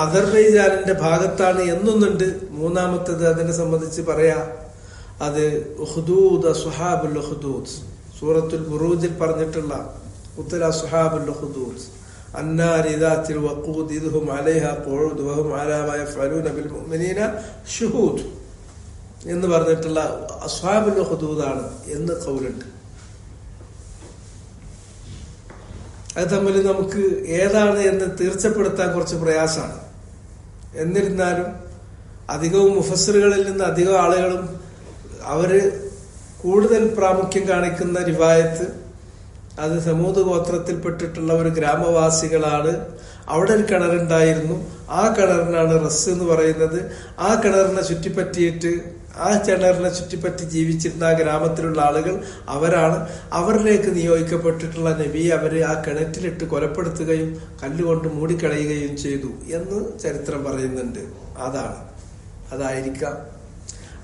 അസർബൈജാനിന്റെ ഭാഗത്താണ് എന്നൊന്നുണ്ട്. മൂന്നാമത്തേത് അതിനെ സംബന്ധിച്ച് പറയാ, അത് ഉഖ്ദൂദ്, അസ്ഹാബുൽ ഉഖ്ദൂദ്, സൂറത്തുൽ ബുറൂജിൽ പറഞ്ഞിട്ടുള്ള ഉത്തര അസ്ഹാബുൽ ഉഖ്ദൂദ് അന്നാരി ദാത്തിൽ വഖൂദ് ഇദ്ഹും അലൈഹാ ഖുഊദ് വഹും അലാ മാ യഫ്അലൂന ബിൽ മുഅ്മിനീന ശുഹൂദ് എന്ന് പറഞ്ഞിട്ടുള്ള അസ്ഹാബുൽ ഉഖ്ദൂദാണ് എന്ന് ഖൗലുണ്ട്. അത് തമ്മിൽ നമുക്ക് ഏതാണ് എന്ന് തീർച്ചപ്പെടുത്താൻ കുറച്ച് പ്രയാസമാണ്. എന്നിരുന്നാലും അധികവും മുഫസ്സിറുകളിൽ നിന്ന് അധികം ആളുകളും അവര് കൂടുതൽ പ്രാമുഖ്യം കാണിക്കുന്ന റിവായത്ത് അത് സമൂത് ഗോത്രത്തിൽപ്പെട്ടിട്ടുള്ള ഒരു ഗ്രാമവാസികളാണ്. അവിടെ ഒരു കിണറുണ്ടായിരുന്നു. ആ കിണറിനാണ് റസ് എന്ന് പറയുന്നത്. ആ കിണറിനെ ചുറ്റിപ്പറ്റിയിട്ട് ജീവിച്ചിരുന്ന ആ ഗ്രാമത്തിലുള്ള ആളുകൾ അവരാണ്. അവരിലേക്ക് നിയോഗിക്കപ്പെട്ടിട്ടുള്ള നബി അവര് ആ കിണറ്റിലിട്ട് കൊലപ്പെടുത്തുകയും കല്ലുകൊണ്ട് മൂടിക്കളയുകയും ചെയ്തു എന്ന് ചരിത്രം പറയുന്നുണ്ട്. അതായിരിക്കാം.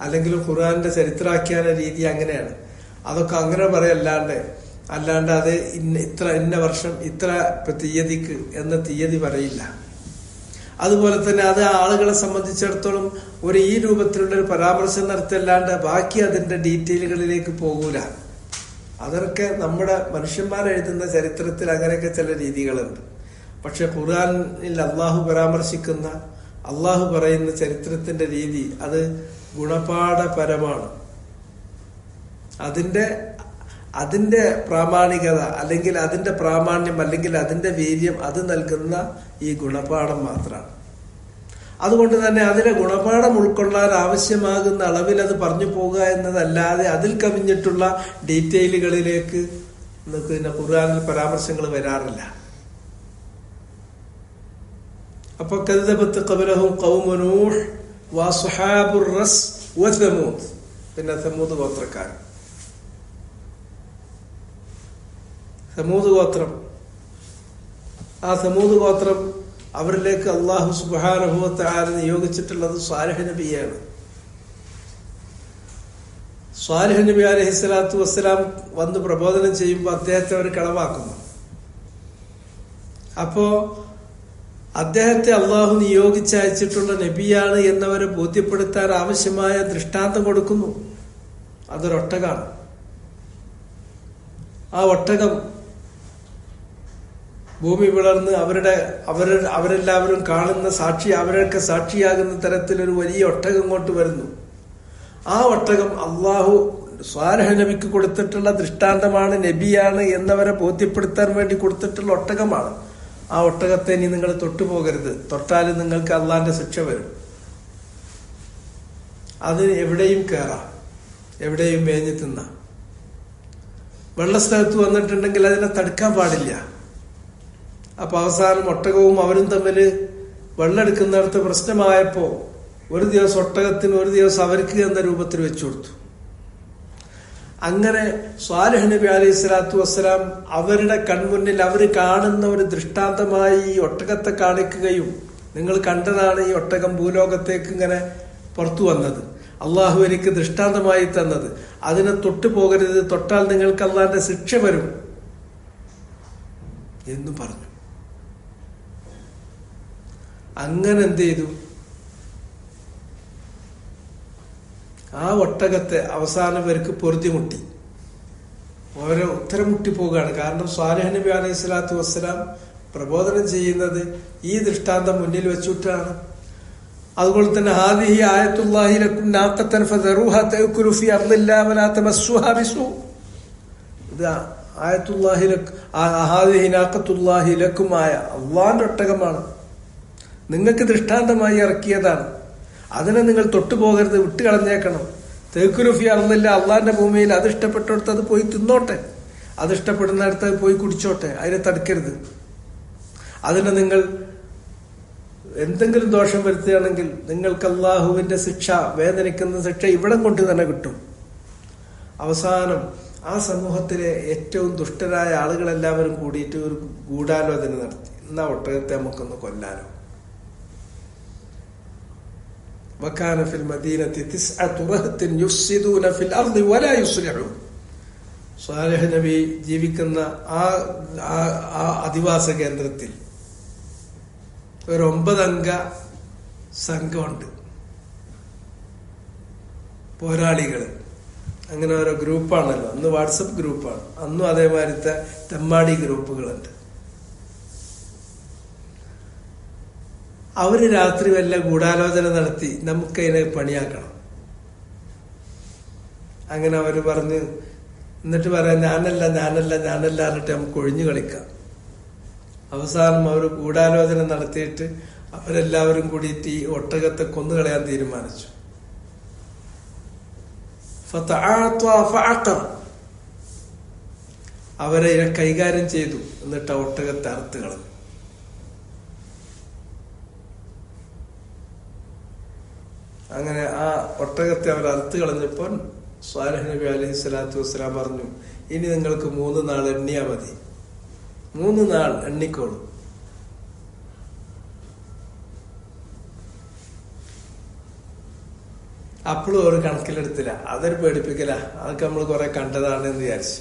അല്ലെങ്കിൽ ഖുർആന്റെ ചരിത്രാഖ്യാന രീതി അങ്ങനെയാണ്. അതൊക്കെ അങ്ങനെ പറയല്ലാണ്ട് അത് ഇന്ന വർഷം ഇത്ര തീയതിക്ക് എന്ന തീയതി പറയില്ല. അതുപോലെ തന്നെ അത് ആളുകളെ സംബന്ധിച്ചിടത്തോളം ഈ രൂപത്തിലുള്ള ഒരു പരാമർശം നടത്തല്ലാണ്ട് ബാക്കി അതിന്റെ ഡീറ്റെയിലുകളിലേക്ക് പോകൂല. അതൊക്കെ നമ്മുടെ മനുഷ്യന്മാരെഴുതുന്ന ചരിത്രത്തിൽ അങ്ങനെയൊക്കെ ചില രീതികളുണ്ട്. പക്ഷെ ഖുർആനിൽ അള്ളാഹു പരാമർശിക്കുന്ന, അള്ളാഹു പറയുന്ന ചരിത്രത്തിന്റെ രീതി അത് ഗുണപാഠപരമാണ്. അതിന്റെ പ്രാമാണികത അല്ലെങ്കിൽ അതിന്റെ പ്രാമാണ്യം അല്ലെങ്കിൽ അതിന്റെ വീര്യം അത് നൽകുന്ന ഈ ഗുണപാഠം മാത്രമാണ്. അതുകൊണ്ട് തന്നെ അതിലെ ഗുണപാഠം ഉൾക്കൊള്ളാൻ ആവശ്യമാകുന്ന അളവിൽ അത് പറഞ്ഞു പോകുക എന്നതല്ലാതെ അതിൽ കവിഞ്ഞിട്ടുള്ള ഡീറ്റെയിലുകളിലേക്ക് പിന്നെ ഖുർആനിൽ പരാമർശങ്ങൾ വരാറില്ല. അപ്പൊ കദ്ദബത് ഖബ്ലഹും ഖൗമു നൂഹ് വഅസ്ഹാബുർ റസ് വസമൂദ്, പിന്നെ സമൂദ് ഗോത്രക്കാർ. സമൂദ് ഗോത്രം, ആ സമൂദ് ഗോത്രം അവരിലേക്ക് അള്ളാഹു സുബ്ഹാനഹു വ തആല നിയോഗിച്ചിട്ടുള്ളത് സ്വാലിഹ് നബിയാണ്. സ്വാലിഹ് നബി അലൈഹിസ്സലാത്തു വസ്സലാം വന്ന് പ്രബോധനം ചെയ്യുമ്പോൾ അദ്ദേഹത്തെ അവർ കളവാക്കുന്നു. അപ്പോ അദ്ദേഹത്തെ അള്ളാഹു നിയോഗിച്ചയച്ചിട്ടുള്ള നബിയാണ് എന്നവരെ ബോധ്യപ്പെടുത്താൻ ആവശ്യമായ ദൃഷ്ടാന്തം കൊടുക്കുന്നു. അതൊരൊട്ടകാണ്. ആ ഒട്ടകം ഭൂമി പിളർന്ന് അവരെല്ലാവരും കാണുന്ന അവരൊക്കെ സാക്ഷിയാകുന്ന തരത്തിലൊരു വലിയ ഒട്ടകം ഇങ്ങോട്ട് വരുന്നു. ആ ഒട്ടകം അള്ളാഹു സ്വാലിഹ് നബിക്ക് കൊടുത്തിട്ടുള്ള ദൃഷ്ടാന്തമാണ്, നബിയാണ് എന്നവരെ ബോധ്യപ്പെടുത്താൻ വേണ്ടി കൊടുത്തിട്ടുള്ള ഒട്ടകമാണ്. ആ ഒട്ടകത്തെ ഇനി നിങ്ങൾ തൊട്ടുപോകരുത്, തൊട്ടാൽ നിങ്ങൾക്ക് അള്ളാന്റെ ശിക്ഷ വരും. അത് എവിടെയും കയറാം, എവിടെയും മേഞ്ഞു തിന്നാം. വെള്ളസ്ഥലത്ത് വന്നിട്ടുണ്ടെങ്കിൽ അതിനെ തടുക്കാൻ പാടില്ല. അപ്പൊ അവസാനം ഒട്ടകവും അവരും തമ്മിൽ വെള്ളമെടുക്കുന്നിടത്ത് പ്രശ്നമായപ്പോ ഒരു ദിവസം ഒട്ടകത്തിന്, ഒരു ദിവസം അവർക്ക് എന്ന രൂപത്തിൽ വെച്ചു കൊടുത്തു. അങ്ങനെ സ്വാലിഹ് നബി അലൈഹി സ്വലാത്തു വസ്സലാം അവരുടെ കൺമുന്നിൽ അവർ കാണുന്ന ഒരു ദൃഷ്ടാന്തമായി ഈ ഒട്ടകത്തെ കാണിക്കുകയും, നിങ്ങൾ കണ്ടതാണ് ഈ ഒട്ടകം ഭൂലോകത്തേക്ക് ഇങ്ങനെ പുറത്തു വന്നത്, അള്ളാഹു എനിക്ക് ദൃഷ്ടാന്തമായി തന്നത്, അതിനെ തൊട്ടു പോകരുത്, തൊട്ടാൽ നിങ്ങൾക്ക് അള്ളാന്റെ ശിക്ഷ വരും എന്നും പറഞ്ഞു. അങ്ങനെ എന്ത് ചെയ്തു? ആ ഒട്ടകത്തെ അവസാനം പേർക്ക് പൊറുതിമുട്ടി, ഓരോ ഉത്തരം മുട്ടിപ്പോവുകയാണ്. കാരണം സ്വാലിഹ് നബി അലൈഹി സ്വലാത്തു വസ്സലാം പ്രബോധനം ചെയ്യുന്നത് ഈ ദൃഷ്ടാന്തം മുന്നിൽ വെച്ചിട്ടാണ്. അതുപോലെ തന്നെ ഹാദിഹി ആയത്തുല്ലാഹി ലക്കും നാഖത്തൻ ഫദറുഹാ തഅകുലു ഫീ അർദില്ലാഹി വലാ തമസ്സുഹാ ബിസൂ. ഇത് ആയത്തുല്ലാഹി ലക്, ഹാദിഹി നാഖത്തുല്ലാഹി ലക്കും ആയ അള്ളാന്റെ ഒട്ടകമാണ്, നിങ്ങൾക്ക് ദൃഷ്ടാന്തമായി ഇറക്കിയതാണ്. അതിനെ നിങ്ങൾ തൊട്ടുപോകരുത്, വിട്ടുകളഞ്ഞേക്കണം. തഅകുലു ഫീ അർദില്ലാഹി, അള്ളാന്റെ ഭൂമിയിൽ അത് ഇഷ്ടപ്പെട്ടിടത്ത് അത് പോയി തിന്നോട്ടെ, അത് ഇഷ്ടപ്പെടുന്നിടത്ത് പോയി കുടിച്ചോട്ടെ, അതിനെ തടുക്കരുത്. അതിനെ നിങ്ങൾ എന്തെങ്കിലും ദോഷം വരുത്തുകയാണെങ്കിൽ നിങ്ങൾക്ക് അള്ളാഹുവിന്റെ ശിക്ഷ, വേദനിക്കുന്ന ശിക്ഷ ഇവിടം കൊണ്ട് തന്നെ കിട്ടും. അവസാനം ആ സമൂഹത്തിലെ ഏറ്റവും ദുഷ്ടരായ ആളുകളെല്ലാവരും കൂടിയിട്ട് ഒരു ഗൂഢാലോചന നടത്തി. എന്നാ ഒട്ടകത്തെ നമുക്കൊന്ന് കൊല്ലാനോ. വകാന ഫിൽ മദീനത്തി തിസ്അതു റഹ്തിൻ യുഫ്സിദൂന ഫിൽ അർളി വലാ യുസ്ലിഹൂൻ. സ്വാലിഹ് നബി ജീവിക്കുന്ന ആ അധിവാസ കേന്ദ്രത്തിൽ ഒരു 9 അംഗ സംഘമുണ്ട്, പോരാളികള്. അങ്ങനെ ഓരോ ഗ്രൂപ്പാണല്ലോ. അന്ന് വാട്സപ്പ് ഗ്രൂപ്പാണ്, അന്നും അതേമാതിരത്തെ തെമ്മാടി ഗ്രൂപ്പുകളുണ്ട്. അവര് രാത്രി വല്ല ഗൂഢാലോചന നടത്തി നമുക്കതിനെ പണിയാക്കണം. അങ്ങനെ അവര് പറഞ്ഞ് എന്നിട്ട് പറയാം ഞാനല്ല എന്നിട്ട് നമുക്ക് ഒഴിഞ്ഞു കളിക്കാം. അവസാനം അവർ ഗൂഢാലോചന നടത്തിയിട്ട് അവരെല്ലാവരും കൂടിയിട്ട് ഈ ഒട്ടകത്തെ കൊന്നുകളയാൻ തീരുമാനിച്ചു. അവരെ കൈകാര്യം ചെയ്തു. എന്നിട്ട് ആ ഒട്ടകത്തെ അറുത്ത് കളഞ്ഞു. അങ്ങനെ ആ ഒട്ടകത്തെ അവർ അറുത്ത് കളഞ്ഞപ്പോൾ സ്വാലിഹ് നബി അലൈഹി സ്വലാത്തു വസ്സലാം പറഞ്ഞു, ഇനി നിങ്ങൾക്ക് 3 നാൾ എണ്ണിയാ മതി. 3 നാൾ എണ്ണിക്കോളൂ. അപ്പോഴും ഒരു കണക്കിലെടുത്തില്ല. അതൊരു പേടിപ്പിക്കല, അതൊക്കെ നമ്മൾ കുറെ കണ്ടതാണ് എന്ന് വിചാരിച്ചു.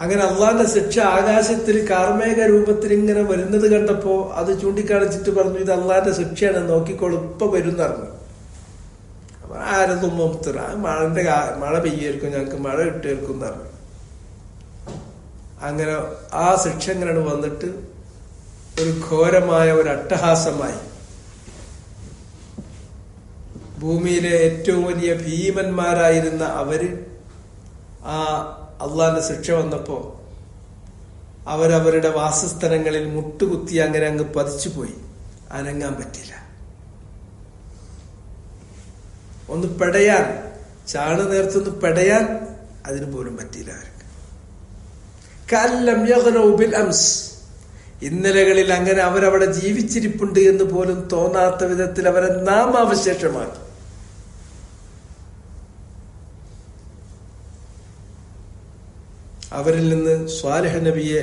അങ്ങനെ അള്ളാന്റെ ശിക്ഷ ആകാശത്തിൽ കാർമേഘ രൂപത്തിൽ ഇങ്ങനെ വരുന്നത് കണ്ടപ്പോ അത് ചൂണ്ടിക്കാണിച്ചിട്ട് പറഞ്ഞു, ഇത് അള്ളാന്റെ ശിക്ഷയാണ്, നോക്കിക്കോളൂ, ഇപ്പൊ വരുന്നറിഞ്ഞു. ആരൊന്നും മഴ പെയ്യായിരിക്കും, ഞങ്ങക്ക് മഴ കിട്ടുമായിരിക്കും എന്നറിഞ്ഞു. അങ്ങനെ ആ ശിക്ഷ ഇങ്ങനെ വന്നിട്ട് ഒരു ഘോരമായ ഒരു അട്ടഹാസമായി. ഭൂമിയിലെ ഏറ്റവും വലിയ ഭീമന്മാരായിരുന്ന അവര് ആ അള്ളാന്റെ ശിക്ഷ വന്നപ്പോ അവരവരുടെ വാസസ്ഥലങ്ങളിൽ മുട്ടുകുത്തി അങ്ങനെ അങ്ങ് പതിച്ചുപോയി. അനങ്ങാൻ പറ്റില്ല. ഒന്ന് പെടയാൻ, ചാണ് നേർത്തൊന്ന് പെടയാൻ അതിന് പോലും പറ്റിയില്ല അവർക്ക്. കല്ലം യഗ്നൗ ബിൽ അംസ്. ഇന്നലകളിൽ അങ്ങനെ അവരവിടെ ജീവിച്ചിരിപ്പുണ്ട് എന്ന് പോലും തോന്നാത്ത വിധത്തിൽ അവരെ നാമാവശേഷമാക്കി. അവരിൽ നിന്ന് സ്വാലിഹ് നബിയെ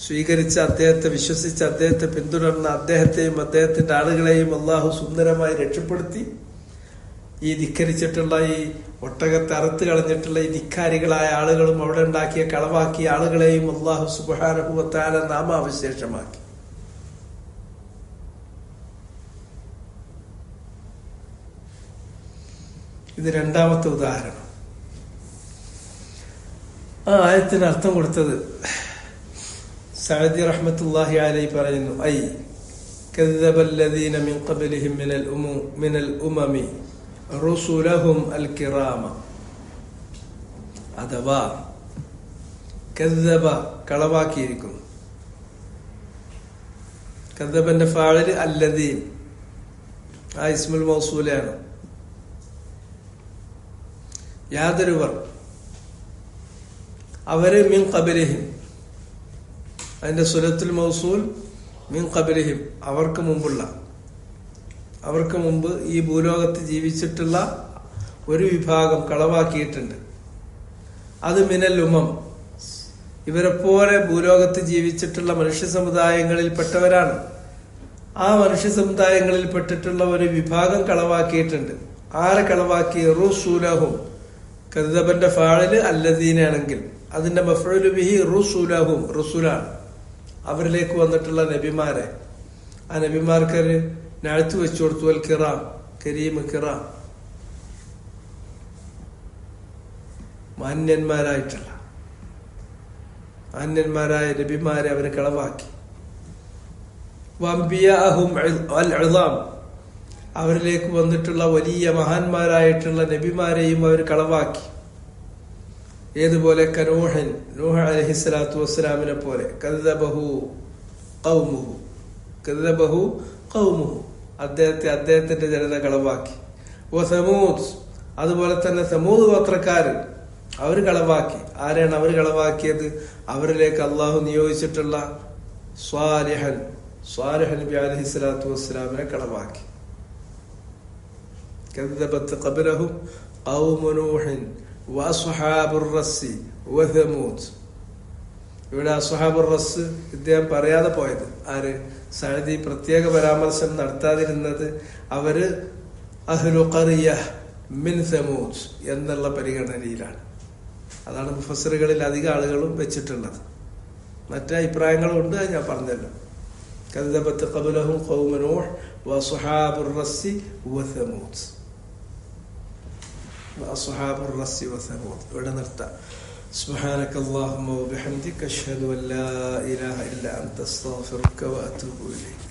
സ്വീകരിച്ച, അദ്ദേഹത്തെ വിശ്വസിച്ച് അദ്ദേഹത്തെ പിന്തുടർന്ന അദ്ദേഹത്തെയും അദ്ദേഹത്തിന്റെ ആളുകളെയും അള്ളാഹു സുന്ദരമായി രക്ഷപ്പെടുത്തി. ഈ ധിക്കരിച്ചിട്ടുള്ള, ഈ ഒട്ടകത്തെ അറുത്ത് കളഞ്ഞിട്ടുള്ള ഈ ധിക്കാരികളായ ആളുകളും അവിടെ ഉണ്ടാക്കിയ കളവാക്കിയ ആളുകളെയും അള്ളാഹു സുബ്ഹാനഹു വ തആല നാമാവശേഷമാക്കി. ഇത് രണ്ടാമത്തെ ഉദാഹരണം. ആ ആയത്തിന് അർത്ഥം കൊടുത്തത് സഅദി റഹ്മത്തുള്ളാഹി അലൈഹി പറയുന്നു, ഐ കദ്ദബല്ലദീന മിൻ ഖബ്ലിഹിം മിനൽ ഉമമി റുസുലഹും അൽ കിറാമ. അഥവാ കദ്ദബ കളവാക്കിയിരിക്കുന്നു. കദ്ദബന്റെ ഫാഇൽ അല്ലദീൻ, ആ ഇസ്മുൽ മൗസൂലാണ്. യാതൊരുവർ, അവര് മിൻ ഖബ്ലിഹിം, അതിന്റെ സുലത്തുൽ മൗസൂൽ മിൻ ഖബ്ലിഹിം, അവർക്ക് മുമ്പുള്ള, അവർക്ക് മുമ്പ് ഈ ഭൂലോകത്ത് ജീവിച്ചിട്ടുള്ള ഒരു വിഭാഗം കളവാക്കിയിട്ടുണ്ട്. അത് മിനൽ ഉമം, ഇവരെ പോലെ ഭൂലോകത്ത് ജീവിച്ചിട്ടുള്ള മനുഷ്യ സമുദായങ്ങളിൽ പെട്ടവരാണ്. ആ മനുഷ്യ സമുദായങ്ങളിൽ പെട്ടിട്ടുള്ള ഒരു വിഭാഗം കളവാക്കിയിട്ടുണ്ട്. ആരെ കളവാക്കി? റുസുലഹും. കദ്ദബന്റെ ഫാഇല് അല്ലദീനാണെങ്കിൽ അതിന്റെ മഫ്ഊലു ബിഹി റുസുലഹും, റുസുലാണ്. അവരിലേക്ക് വന്നിട്ടുള്ള നബിമാരെ, ആ നബിമാർക്ക് നഅ്തു വെച്ചു കൊടുത്തു. അൽ കിറാം, കരീം, കിറാം, മാന്യന്മാരായ നബിമാരെ അവരെ കളവാക്കി. വഅംബിയാഅഹും അൽ ഇളാം, അവരിലേക്ക് വന്നിട്ടുള്ള വലിയ മഹാന്മാരായിട്ടുള്ള നബിമാരെയും അവർ കളവാക്കി. ഏതുപോലെ? കനൂഹൻ, നൂഹ് അലൈഹിസ്സലാത്തു വസ്സലാമിനെ പോലെ. കദ്ദബഹു ഖൗമുഹു, അദ്ദേഹത്തിന്റെ ജനത കളവാക്കി. വസമൂദ്, അതുപോലെ തന്നെ സമൂദ് ഗോത്രക്കാര് അവർ കളവാക്കി. ആരെയാണ് അവർ കളവാക്കിയത്? അവരിലേക്ക് അള്ളാഹു നിയോഗിച്ചിട്ടുള്ള സ്വാലിഹ് നബി അലൈഹിസ്സലാത്തു വസ്സലാമിനെ കളവാക്കി. കദ്ദബത് ഖബ്ലഹും ഖൗമു നൂഹിൻ വഅസ്ഹാബുർ റസ്സി വസമൂദ്. ഇവിടെ അസ്ഹാബുർ റസ് ഇദ്ദേഹം പറയാതെ പോയത്. ആര്? സഅദി പ്രത്യേക പരാമർശം നടത്താതിരുന്നത് അവര് അഹ്ലു ഖറിയ മിൻ സമൂദ് എന്നുള്ള പരിഗണനയിലാണ്. അതാണ് മുഫസ്സിറുകളിൽ അധികം ആളുകളും വെച്ചിട്ടുള്ളത്. മറ്റു അഭിപ്രായങ്ങളും ഉണ്ട്, അത് ഞാൻ പറഞ്ഞല്ലോ. കദ്ദബത് ഖബ്ലഹും ഖൗമു നൂഹ് വഅസ്ഹാബുർ റസ്സി വസമൂദ്. വഅസ്ഹാബുർ റസ്സി വസമൂദ് ഇവിടെ നിർത്താം. سبحانك اللهم وبحمدك أشهد أن لا إله إلا أنت أستغفرك وأتوب إليك.